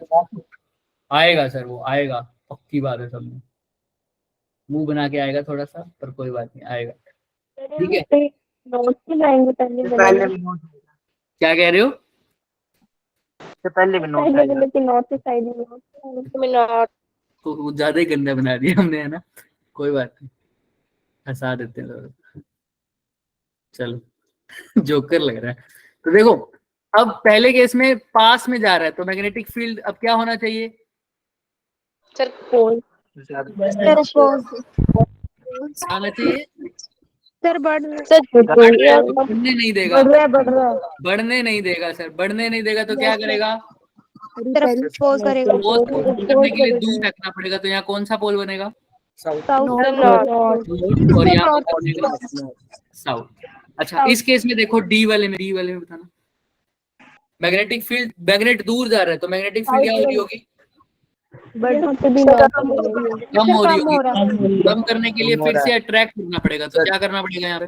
आएगा सर, वो आएगा, पक्की बात है, सब में मुंह बना के आएगा थोड़ा सा, पर कोई बात नहीं, आएगा। ठीक है, क्या कह रहे हो? पहले भी नोट तो ज्यादा ही गंदा बना दिया हमने, है ना, कोई बात नहीं, हंसा देते हैं लोग। चलो जोकर लग रहा है। तो देखो, अब पहले केस में पास में जा रहा है तो मैग्नेटिक फील्ड अब क्या होना चाहिए सर आना चाहिए, सर बढ़ बढ़ने नहीं देगा, बढ़ने नहीं देगा सर, बढ़ने नहीं देगा तो क्या करेगा, पोज करेगा। पोल करने के लिए दूर रखना पड़ेगा, तो यहाँ कौन सा पोल बनेगा, और यहाँ साउथ। अच्छा, इस केस में देखो डी वाले में बताना, मैग्नेटिक फील्ड, मैग्नेट दूर जा रहा है तो मैग्नेटिक फील्ड क्या हो रही होगी, कम हो रही होगी। कम करने के लिए फिर से अट्रैक्ट करना पड़ेगा, तो क्या करना पड़ेगा यहाँ पे,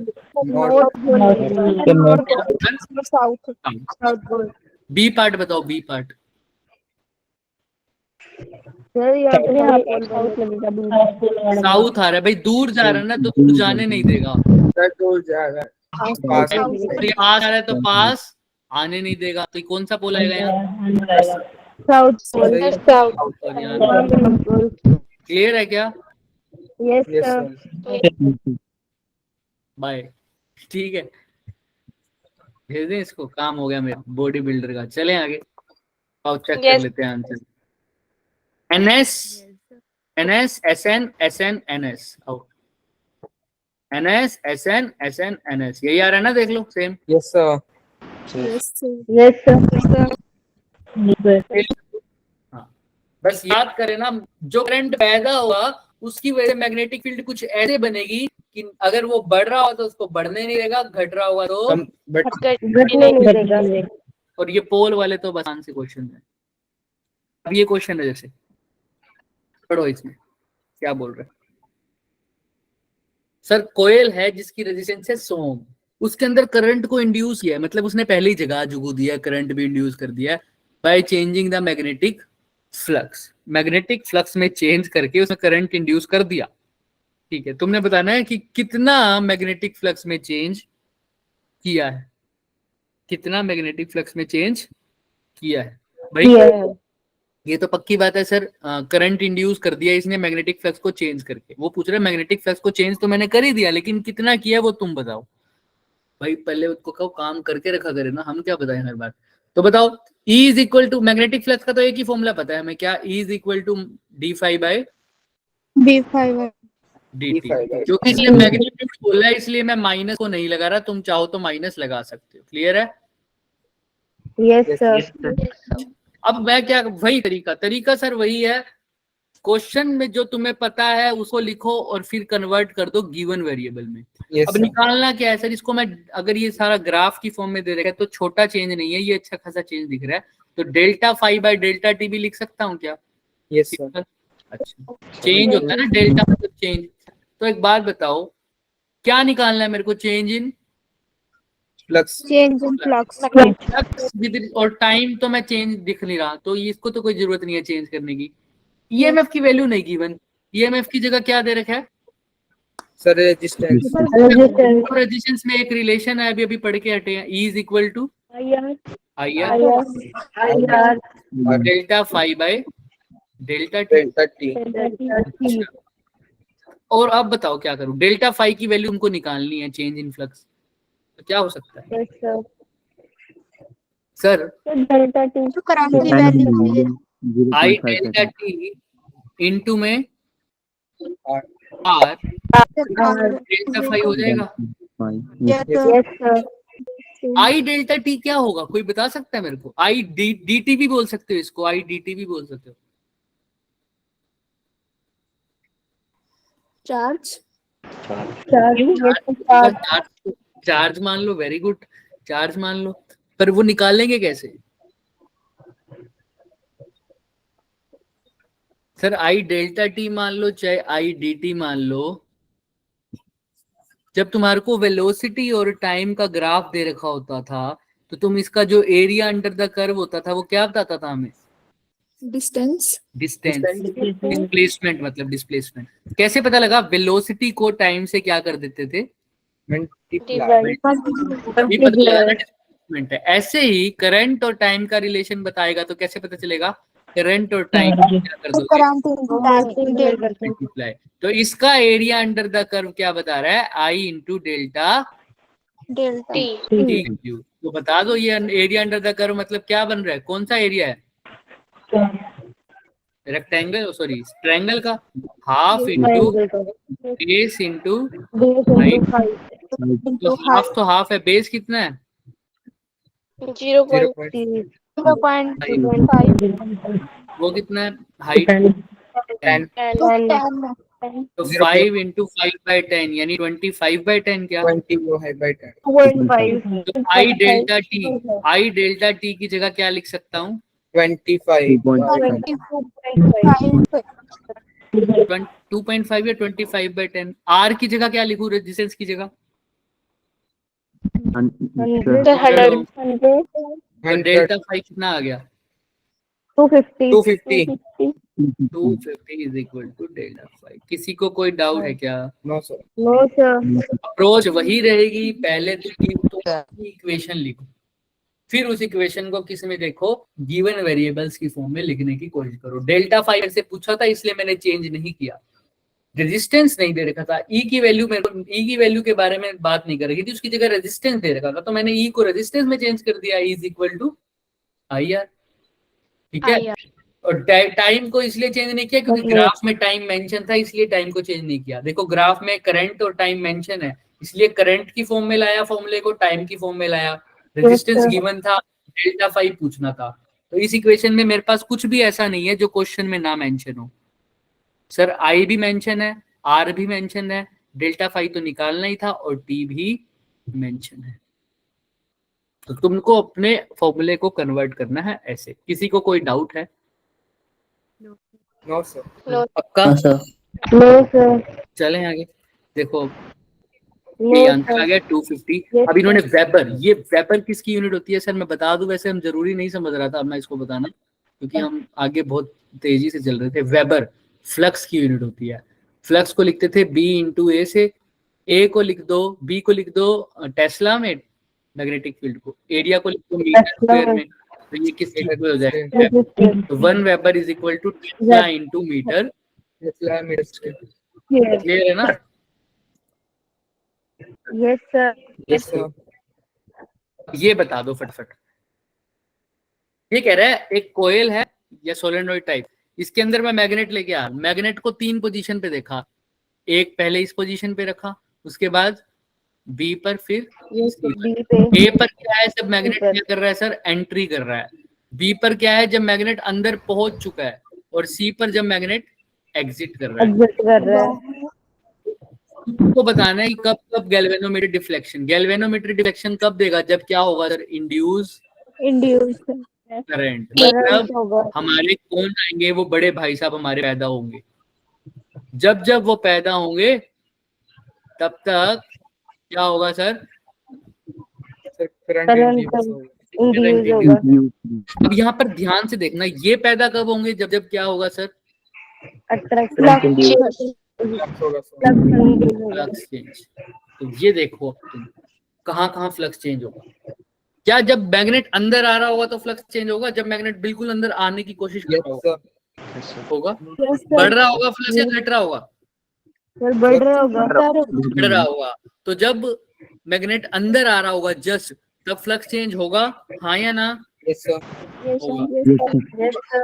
बी पार्ट बताओ, बी पार्ट साउथ आ रहा है भाई, दूर जा रहा है ना, तो दूर जाने नहीं देगा, दूर जाएगा, पास आ रहा है तो पास आने नहीं देगा, तो कौन सा पोल आएगा यहाँ, क्लियर है क्या, बाय, ठीक है, भेज दें इसको, काम हो गया मेरा बॉडी बिल्डर का। चलें आगे, आओ चेक कर लेते हैं answer. NS SN SN NS, आओ NS SN SN NS, यही आ रहा है ना, देख लो सेम। यस सर, हाँ, बस याद करें ना, जो करंट पैदा हुआ उसकी वजह से मैग्नेटिक फील्ड कुछ ऐसे बनेगी कि अगर वो बढ़ रहा हो तो उसको बढ़ने नहीं देगा, घट रहा हुआ तो और ये पोल वाले तो बस आंसर क्वेश्चन है। अब ये क्वेश्चन है, जैसे पढ़ो इसमें क्या बोल रहे हैं सर, कोयल है जिसकी रेजिस्टेंस है 100 ओम, उसके अंदर करंट को इंड्यूस किया है, मतलब उसने पहले ही जगह जुगू दिया, करंट भी इंड्यूस कर दिया by changing the magnetic flux, magnetic flux में चेंज करके उसने करंट इंड्यूस कर दिया। ठीक है, तुमने बताना है कि कितना मैग्नेटिक फ्लक्स में चेंज किया है, कितना मैग्नेटिक फ्लक्स में चेंज किया है भाई। ये तो पक्की बात है सर, करंट इंड्यूस कर दिया इसने मैग्नेटिक फ्लक्स को चेंज करके, वो पूछ रहे मैग्नेटिक फ्लक्स को चेंज तो मैंने कर ही दिया, लेकिन कितना किया वो तुम बताओ भाई, पहले उसको कहो काम करके रखा करे ना, हम क्या बताएं हर बार। तो बताओ, E is equal to, magnetic flux का तो एक ही फॉर्मूला पता है हमें, क्या, E is equal to d5 by dt, क्योंकि इसलिए मैग्नीट्यूड बोला है इसलिए मैं माइनस को नहीं लगा रहा, तुम चाहो तो माइनस लगा सकते हो, क्लियर है। Yes sir. अब मैं क्या, वही तरीका सर वही है, क्वेश्चन में जो तुम्हें पता है उसको लिखो और फिर कन्वर्ट कर दो गिवन वेरिएबल में। अब निकालना क्या है सर, इसको मैं, अगर ये सारा ग्राफ की फॉर्म में दे रखा है तो छोटा चेंज नहीं है, ये अच्छा खासा चेंज दिख रहा है, तो delta phi by delta T भी लिख सकता हूँ क्या, यस सर। अच्छा, चेंज होता है ना डेल्टा मतलब चेंज। तो एक बात बताओ, क्या निकालना है मेरे को, चेंज इन फ्लक्स, और टाइम तो मैं चेंज दिख नहीं रहा, तो इसको तो कोई जरूरत नहीं है चेंज करने की। ईएमएफ की वैल्यू नहीं गिवन, ईएमएफ की जगह क्या दे रखा है सर, रेजिस्टेंस, रेजिस्टेंस में एक रिलेशन है, अभी पढ़ के हटे हैं, E is equal to IR delta phi by delta T. और अब बताओ क्या करूं, डेल्टा फाई की वैल्यू हमको निकालनी है चेंज इन फ्लक्स, तो क्या हो सकता है सर, आई डेल्टा टी इंटू में आर डेल्टा फाई हो जाएगा। आई डेल्टा टी क्या होगा, कोई बता सकता है मेरे को, आई डी टी भी बोल सकते हो इसको, आई डी टी भी बोल सकते हो, चार्ज चार्ज मान लो, वेरी गुड, चार्ज मान लो, पर वो निकालेंगे कैसे सर? आई डेल्टा टी मान लो चाहे आई डी टी मान लो, जब तुम्हारे को वेलोसिटी और टाइम का ग्राफ दे रखा होता था तो तुम इसका जो एरिया अंडर द कर्व होता था वो क्या बताता था हमें? डिस्टेंस डिस्प्लेसमेंट, मतलब डिस्प्लेसमेंट। कैसे पता लगा? वेलोसिटी को टाइम से क्या कर देते थे? Multiply. ये पता लगा ना डिस्प्लेसमेंट है। ऐसे ही करंट और टाइम का रिलेशन बताएगा तो कैसे पता चलेगा? करंट और टाइम क्या कर दोगे? मल्टीप्लाई। तो इसका एरिया अंडर द कर्व क्या बता रहा है? आई इंटू डेल्टा टी। टी। तो बता दो ये एरिया अंडर द कर्व मतलब क्या बन रहा है? कौन सा एरिया है? रेक्टेंगल, सॉरी ट्रायंगल का half into base into height. तो हाफ है, बेस कितना है? 0.5। वो कितना है? हाइट 10। 10. तो 5 इंटू 5/10 यानी 25/10 क्या? 20/10. तो आई डेल्टा टी की जगह क्या लिख सकता हूँ? 25. 2.5 या 25/10। आर की जगह क्या लिखूं? रेजिस्टेंस की जगह? तो डेल्टा 5 कितना आ गया? 250. 250 इज इक्वल टू डेल्टा 5। किसी को कोई डाउट है क्या? No sir. अप्रोच वही रहेगी, पहले तो इक्वेशन लिखो, फिर उस इक्वेशन को किस में देखो? गिवन वेरिएबल्स की फॉर्म में लिखने की कोशिश करो। डेल्टा 5 से पूछा था इसलिए मैंने चेंज नहीं किया, रेजिस्टेंस नहीं दे रखा था। ई की वैल्यू के बारे में बात नहीं कर रही थी, उसकी जगह रेजिस्टेंस दे रखा था तो मैंने ई को रेजिस्टेंस में चेंज कर दिया, is equal to I R. ठीक है, और टाइम को इसलिए चेंज नहीं किया क्योंकि ग्राफ में टाइम मेंशन था, इसलिए टाइम को चेंज नहीं किया। देखो ग्राफ में करंट और टाइम मेंशन है, इसलिए करंट की फॉर्म में लाया फॉर्मूले को, टाइम की फॉर्म में लाया। रेजिस्टेंस गिवन था, डेल्टा 5 पूछना था, तो इस इक्वेशन में मेरे पास कुछ भी ऐसा नहीं है जो क्वेश्चन में ना मेंशन हो। सर आई भी मेंशन है, आर भी मेंशन है, डेल्टा 5 तो निकालना ही था और टी भी मेंशन है। तो तुमको अपने फॉर्मूले को कन्वर्ट करना है ऐसे। किसी को कोई डाउट है? No sir. पक्का? चलें आगे। देखो ये आंसर आ गया 250। अब इन्होंने वेबर, ये वेबर किसकी यूनिट होती है? सर मैं बता दूं, वैसे हम जरूरी नहीं समझ रहा था, अब मैं इसको बताना क्योंकि हम आगे बहुत तेजी से चल रहे थे। वेबर फ्लक्स की यूनिट होती है। फ्लक्स को लिखते थे बी इंटू ए से, ए को लिख दो, बी को लिख दो टेस्ला में मैग्नेटिक फील्ड को, एरिया को लिख दो मीटर स्क्वायर में, तो ये किस इक्वल हो जाएगा? तो 1 weber is equal to tesla into meter. Clear है ना? Yes sir. ये बता दो फटफट। ये कह रहा है एक कोयल है या सोलेनोइड टाइप, इसके अंदर मैं मैग्नेट लेके आया, मैग्नेट को 3 पोजीशन पे देखा, एक पहले इस पोजीशन पे रखा, उसके बाद बी पर, फिर ए पर क्या है जब मैग्नेट क्या कर रहा है? सर एंट्री कर रहा है। बी पर क्या है जब मैग्नेट अंदर पहुंच चुका है, और सी पर जब मैग्नेट एग्जिट कर रहा है। तुमको बताना है कि कब कब गैल्वेनोमेट्रिक डिफ्लेक्शन कब देगा? जब क्या होगा सर? Induce current. मतलब हमारे कौन आएंगे? वो बड़े भाई साहब हमारे पैदा होंगे। जब जब वो पैदा होंगे तब तक क्या होगा सर? अब यहाँ पर ध्यान से देखना, ये पैदा कब होंगे? जब जब क्या होगा सर? Flux change. तो ये देखो तुम कहाँ कहाँ फ्लक्स चेंज होगा। क्या जब मैग्नेट अंदर आ रहा होगा तो फ्लक्स चेंज होगा? जब मैग्नेट बिल्कुल अंदर आने की कोशिश कर रहा होगा, बढ़ रहा होगा फ्लक्स या घट रहा होगा? बढ़ रहा होगा। तो जब मैग्नेट अंदर आ रहा होगा जस्ट, तब फ्लक्स चेंज होगा, हाँ या ना? होगा।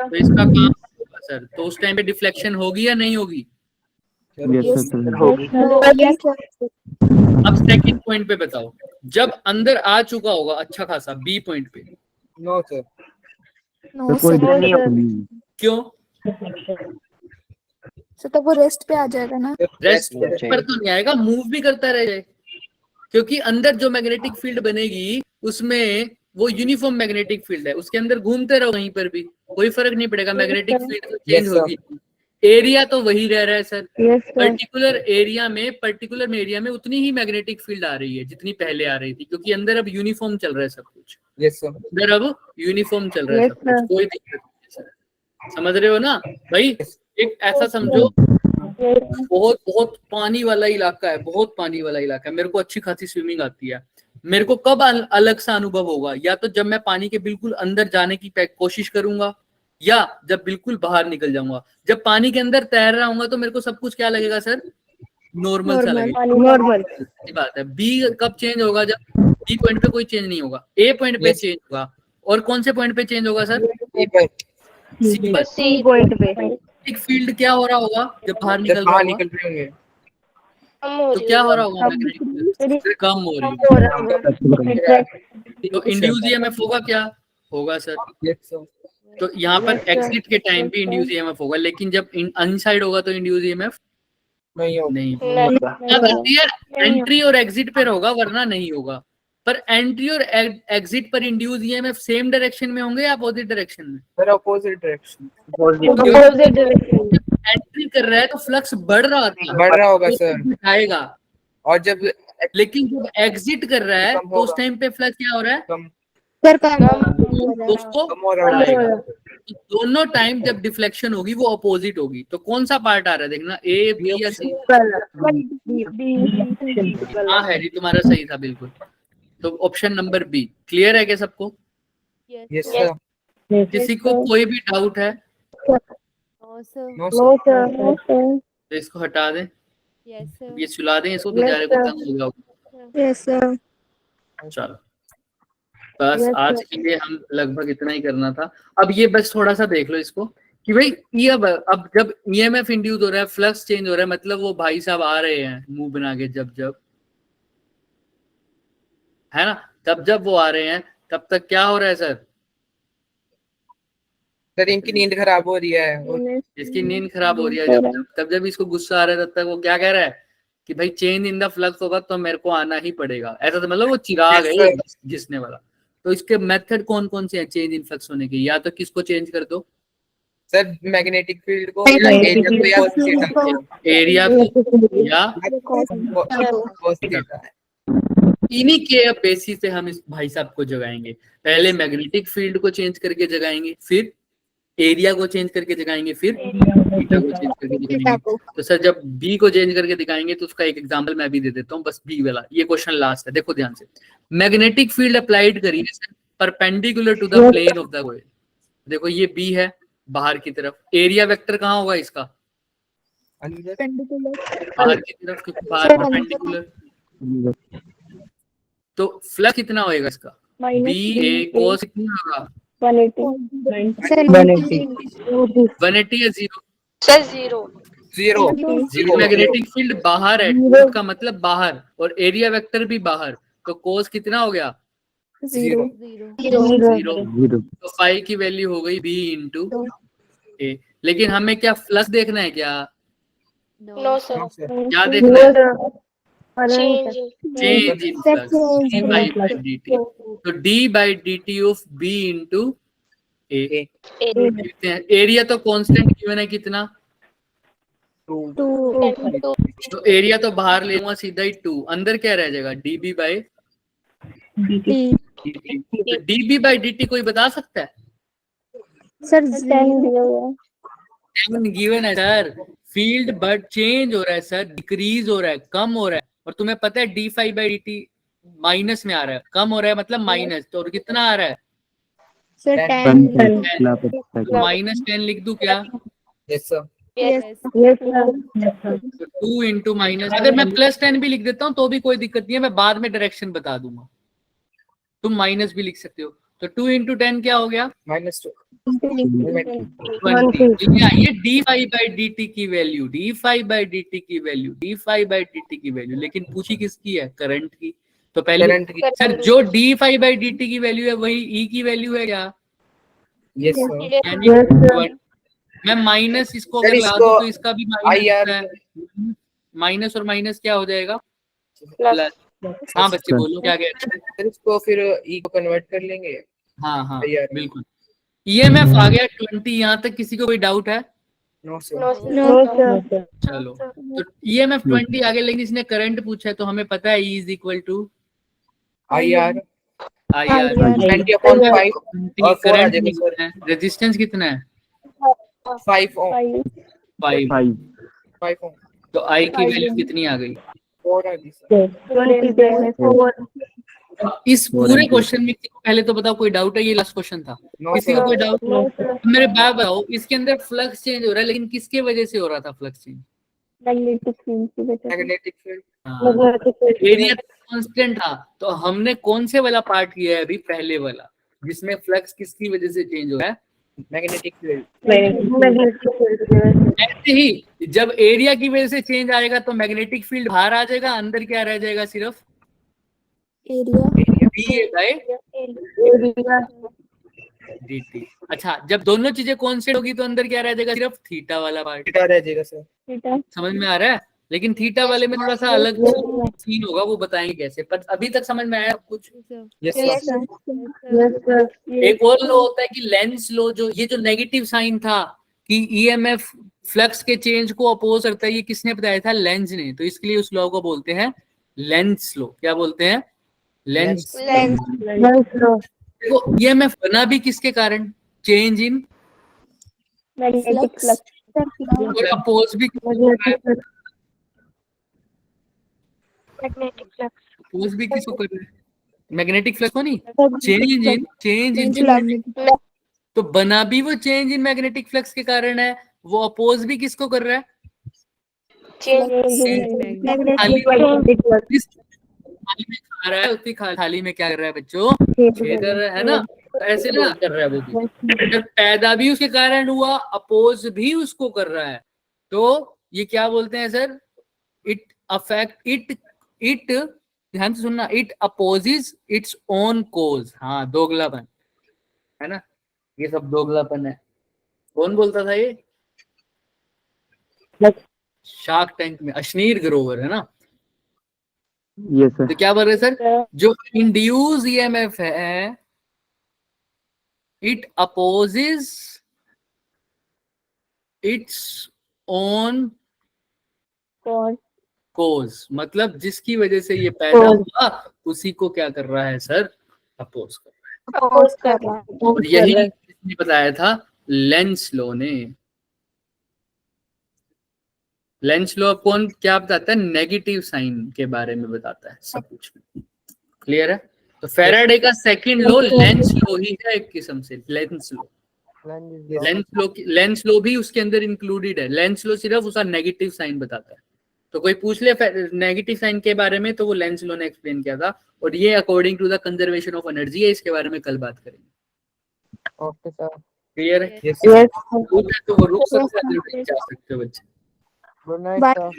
तो इसका काम होगा सर, तो उस टाइम पे डिफ्लेक्शन होगी या नहीं होगी? अब सेकंड पॉइंट पे बताओ, जब अंदर आ चुका होगा अच्छा खासा बी पॉइंट पे, No sir. क्यों? सर तो वो रेस्ट पे आ जाएगा ना। रेस्ट पर तो नहीं आएगा, मूव भी करता रह जाए, क्योंकि अंदर जो मैग्नेटिक फील्ड बनेगी उसमें वो यूनिफॉर्म मैग्नेटिक फील्ड है, उसके अंदर घूमते रहो कहीं पर भी, कोई फर्क नहीं पड़ेगा, मैग्नेटिक फील्ड तो चेंज होगी, एरिया तो वही रह रहा है सर। पर्टिकुलर एरिया में उतनी ही मैग्नेटिक फील्ड आ रही है जितनी पहले आ रही थी, क्योंकि अंदर अब यूनिफॉर्म चल रहा है सब कुछ। अंदर अब यूनिफॉर्म चल रहा है सब कुछ, कोई दिक्कत नहीं है सर। समझ रहे हो ना भाई? एक ऐसा समझो, बहुत बहुत पानी वाला इलाका है, बहुत पानी वाला इलाका है, मेरे को अच्छी खासी स्विमिंग आती है, मेरे को कब अलग सा अनुभव होगा, या तो जब मैं पानी के बिल्कुल अंदर जाने की कोशिश करूंगा, या जब बिल्कुल बाहर निकल जाऊंगा। जब पानी के अंदर तैर रहा हूँ तो मेरे को सब कुछ क्या लगेगा सर? नॉर्मल सा लगेगा। नॉर्मल बात है। बी कब चेंज होगा? जब बी पॉइंट पे कोई चेंज नहीं होगा, ए पॉइंट पे चेंज होगा। और कौन से पॉइंट पे चेंज होगा सर? सी पॉइंट पे। एक फील्ड क्या हो रहा होगा जब बाहर निकल रहा होगा? तो क्या हो रहा होगा? कम हो रही है। तो इंड्यूस ईएमएफ होगा क्या? होगा सर। तो यहाँ पर एग्जिट के टाइम पे इंड्यूस ईएमएफ होगा, लेकिन जब अनसाइड होगा तो इंड्यूस ईएमएफ नहीं होगा। एंट्री और एग्जिट पे होगा, वरना नहीं होगा। पर एंट्री और एग्जिट पर इंड्यूस ईएमएफ सेम डायरेक्शन में होंगे या अपोजिट डायरेक्शन में? Sir opposite direction. एंट्री कर रहा है तो फ्लक्स बढ़ रहा था, बढ़ रहा होगा सर। आएगा। और जब लेकिन जब एग्जिट कर रहा है तो उस टाइम पे फ्लक्स क्या हो रहा है? कम दोस्तों कम हो रहा है। दोनों टाइम जब डिफ्लेक्शन होगी वो अपोजिट होगी। तो कौन सा पार्ट आ रहा है देखना, ए बी या सी? हाँ हैरी, तुम्हारा सही था बिल्कुल। तो ऑप्शन नंबर बी। क्लियर है क्या सबको? Yes sir. किसी को कोई भी डाउट है नो सर। तो इसको हटा दें, ये सुला दें इसको, बेचारे को तंग हो गया। चलो बस आज के लिए हम लगभग इतना ही करना था। अब ये बस थोड़ा सा देख लो इसको कि भाई ये अब जब ईएमएफ इंड्यूस हो रहा है, फ्लक्स चेंज हो रहा है, मतलब वो भाई साहब आ रहे हैं मुंह बना के, जब है ना, जब वो आ रहे हैं तब तक क्या हो रहा है सर? सर इनकी नींद खराब हो रही है। इसकी नींद खराब हो रही है। जब इसको गुस्सा आ रहा है तब तक वो क्या कह रहा है कि भाई चेंज इन द फ्लक्स होगा तो मेरे को आना ही पड़ेगा। ऐसा तो मतलब वो चिराग है जिसने वाला। तो इसके मेथड कौन कौन से हैं चेंज इन फ्लक्स होने के? या तो किसको चेंज कर दो सर, मैग्नेटिक फील्ड को, एरिया को, या इन्हीं के बेसिस से हम इस भाई साहब को जगाएंगे। पहले मैग्नेटिक फील्ड को चेंज करके जगाएंगे, फिर एरिया को चेंज करके जगाएंगे, फिर बीटा को चेंज करके दिखाएंगे। तो सर जब बी को चेंज करके दिखाएंगे तो उसका एक एग्जांपल मैं भी दे देता हूँ, बस बी वाला। ये क्वेश्चन लास्ट है, देखो ध्यान से। मैग्नेटिक फील्ड अप्लाइड करिए sir perpendicular to the plane of the coil. देखो ये बी है बाहर की तरफ, एरिया वेक्टर कहाँ होगा इसका? बाहर की तरफ, क्योंकि बाहर परपेंडिकुलर। तो फ्लक्स कितना होएगा इसका? बी ए कोस कितना होगा? 180 या zero? Sir zero. Zero. Magnetic field बाहर है, इसका मतलब बाहर, और एरिया वेक्टर भी बाहर, तो कोस कितना हो गया? जीरो। तो फाई की वैल्यू हो गई बी इंटू ए। लेकिन हमें क्या फ्लक्स देखना है क्या? No sir. क्या देखना है? Change in flux, d by dt। तो d by dt of B into A. Area तो कांस्टेंट गिवन है कितना? 2। तो एरिया तो बाहर ले लूंगा सीधा ही 2, अंदर क्या रह जाएगा? dB by dt। तो dB बाई dt कोई बता सकता है? सर 10 गिवन है सर। फील्ड बट चेंज हो रहा है सर, डिक्रीज हो रहा है, कम हो रहा है। और तुम्हें पता है d phi by dt minus में आ रहा है, कम हो रहा है मतलब माइनस। तो कितना आ रहा है? -10 लिख दूं क्या? Yes sir. 2 इंटू माइनस, अगर मैं +10 भी लिख देता हूँ तो भी कोई दिक्कत नहीं है, मैं बाद में डायरेक्शन बता दूंगा। तुम माइनस भी लिख सकते हो। तो 2 इंटू 10 क्या हो गया? -2। ये d phi by d t की value, d phi by d t की value, d phi by d t की वैल्यू। लेकिन पूछी किसकी है? करंट की। तो पहले सर जो d phi by d t की वैल्यू है वही ई की वैल्यू है क्या? Yes sir. यानी मैं माइनस इसको सर, अगर लगा इसको दूं तो इसका भी माइनस IR है, माइनस और माइनस क्या हो जाएगा, प्लस। प्लस। हाँ बच्चे बोलो क्या कह रहे थे। सर, इसको फिर ई को कन्वर्ट कर लेंगे। हाँ हाँ IR बिल्कुल। ईएमएफ आ गया 20, यहाँ तक किसी को कोई डाउट है? No sir. No sir. No sir. चलो तो ईएमएफ 20 आ गया, लेकिन इसने करंट पूछा है तो हमें पता है E is equal to IR IR। 20/5 और 4 आ करंट जाएगा सर। है, रेजिस्टेंस कितना है 5 ओम 5। 5 ओम तो I की वैल्यू कितनी आ गई? 4 आ गई सर। इस पूरे क्वेश्चन में पहले तो बताओ कोई डाउट है? ये लास्ट क्वेश्चन था, नो किसी को सर। कोई डाउट? मेरे बाप बताओ, इसके अंदर फ्लक्स चेंज हो रहा है, लेकिन किसके वजह से हो रहा था फ्लक्स चेंज? मैग्नेटिक फील्ड की वजह से। मैग्नेटिक फील्ड एरिया कांस्टेंट था, तो हमने कौन से वाला पार्ट किया है अभी? पहले वाला, जिसमें फ्लक्स किसकी वजह से चेंज हो रहा है? Magnetic field. ऐसे ही जब एरिया की वजह से चेंज आएगा तो मैग्नेटिक फील्ड बाहर आ जाएगा, अंदर क्या रह जाएगा? सिर्फ एरिया VA बाय dt। अच्छा, जब दोनों चीजें कांस्टेंट होगी तो अंदर क्या रह जाएगा? सिर्फ थीटा वाला पार्ट। थीटा रह जाएगा सर। समझ में आ रहा है? लेकिन थीटा वाले में थोड़ा सा अलग सीन होगा, वो बताएंगे कैसे, पर अभी तक समझ में आया कुछ? Yes Yes, sir. एक और लॉ होता है कि लेंस लॉ, जो ये जो नेगेटिव साइन था कि ईएमएफ फ्लक्स के चेंज को अपोज करता है, ये किसने बताया था? लेंज ने। तो इसके लिए उस लॉ को बोलते हैं लेंस लॉ। क्या बोलते हैं? लेंस। देखो ईएमएफ बना भी किसके कारण? Change in, magnetic flux. और अपोज भी मैग्नेटिक फ्लक्स। अपोज भी किसको कर रहा है? मैग्नेटिक फ्लक्स को नहीं, चेंज इन। तो बना भी वो चेंज इन मैग्नेटिक फ्लक्स के कारण है, वो अपोज भी किसको कर रहा है? थाली में खा रहा है, उसकी थाली में क्या कर रहा है बच्चों? छेद कर रहा है ना, तो ऐसे ना कर रहा है वो भी। अगर पैदा भी उसके कारण हुआ, अपोज भी उसको कर रहा है, तो ये क्या बोलते हैं सर? इट अफेक्ट इट ध्यान से सुनना, इट अपोजेस इट्स ओन कोज। हाँ, दोगलापन है ना, ये सब दोगलापन है। कौन बोलता था ये? शार्क टैंक में अश्नीर ग्रोवर, है ना? Yes sir. तो क्या बोल रहे सर? जो इंड्यूस ईएमएफ है, इट अपोजेस इट्स ओन कोज, मतलब जिसकी वजह से ये पैदा हुआ उसी को क्या कर रहा है सर? अपोज कर रहा है। और यही इसने बताया था लेंस लॉ ने। लेंस लॉ कौन क्या बताता है? नेगेटिव साइन के बारे में बताता है सब कुछ। क्लियर है? तो फैराडे का सेकंड लॉ लेंस लॉ ही है एक किस्म से। लेंस लॉ, लेंस लॉ भी उसके अंदर इंक्लूडेड है। लेंस लॉ सिर्फ उसका नेगेटिव साइन बताता है। तो कोई पूछ ले नेगेटिव साइन के बारे में, तो वो लेंस लॉ ने एक्सप्लेन किया था। और ये according to the conservation of energy है, इसके बारे में कल बात करेंगे। Okay sir. क्लियर है? यस तो वो रुक सकते हैं, नहीं जा सकते बच्चे। Good night sir.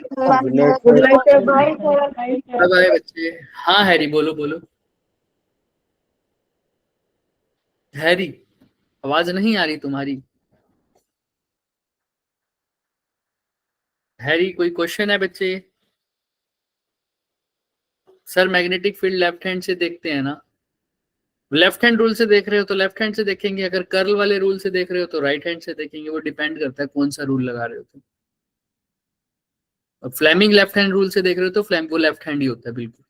Bye bye बच्चे। हाँ हैरी, बोलो बोलो। हैरी, आवाज नहीं आ रही तुम्हारी। हैरी, कोई क्वेश्चन है बच्चे? Sir magnetic field left hand से देखते हैं ना, लेफ्ट हैंड रूल से देख रहे हो तो लेफ्ट हैंड से देखेंगे, अगर कर्ल वाले रूल से देख रहे हो तो राइट हैंड से देखेंगे। वो डिपेंड करता है कौन सा रूल लगा रहे हो तुम। फ्लेमिंग लेफ्ट हैंड रूल से देख रहे हो तो फ्लेम वो लेफ्ट हैंड ही होता है बिल्कुल।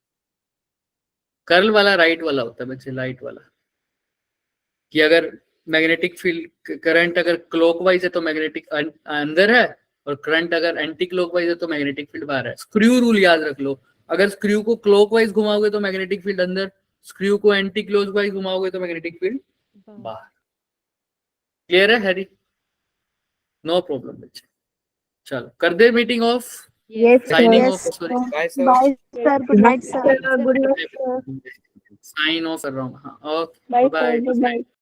कर्ल वाला राइट वाला होता है बच्चे, लाइट वाला। कि अगर मैग्नेटिक फील्ड करंट अगर क्लॉकवाइज है तो मैग्नेटिक अंदर है, और करंट अगर एंटी क्लॉकवाइज है तो मैग्नेटिक फील्ड बाहर है। स्क्रू रूल याद रख लो, अगर स्क्रू को क्लॉकवाइज घुमाओगे तो मैग्नेटिक फील्ड अंदर, स्क्रू को एंटी क्लॉकवाइज घुमाओगे तो मैग्नेटिक फील्ड बाहर। क्लियर है हैरी? नो प्रॉब्लम बच्चे। चलो कर दे meeting off, signing off, sorry bye sir. Bye sir, good night sir. Sign off कर रहा हूँ। हाँ, okay bye bye. Sir, good night.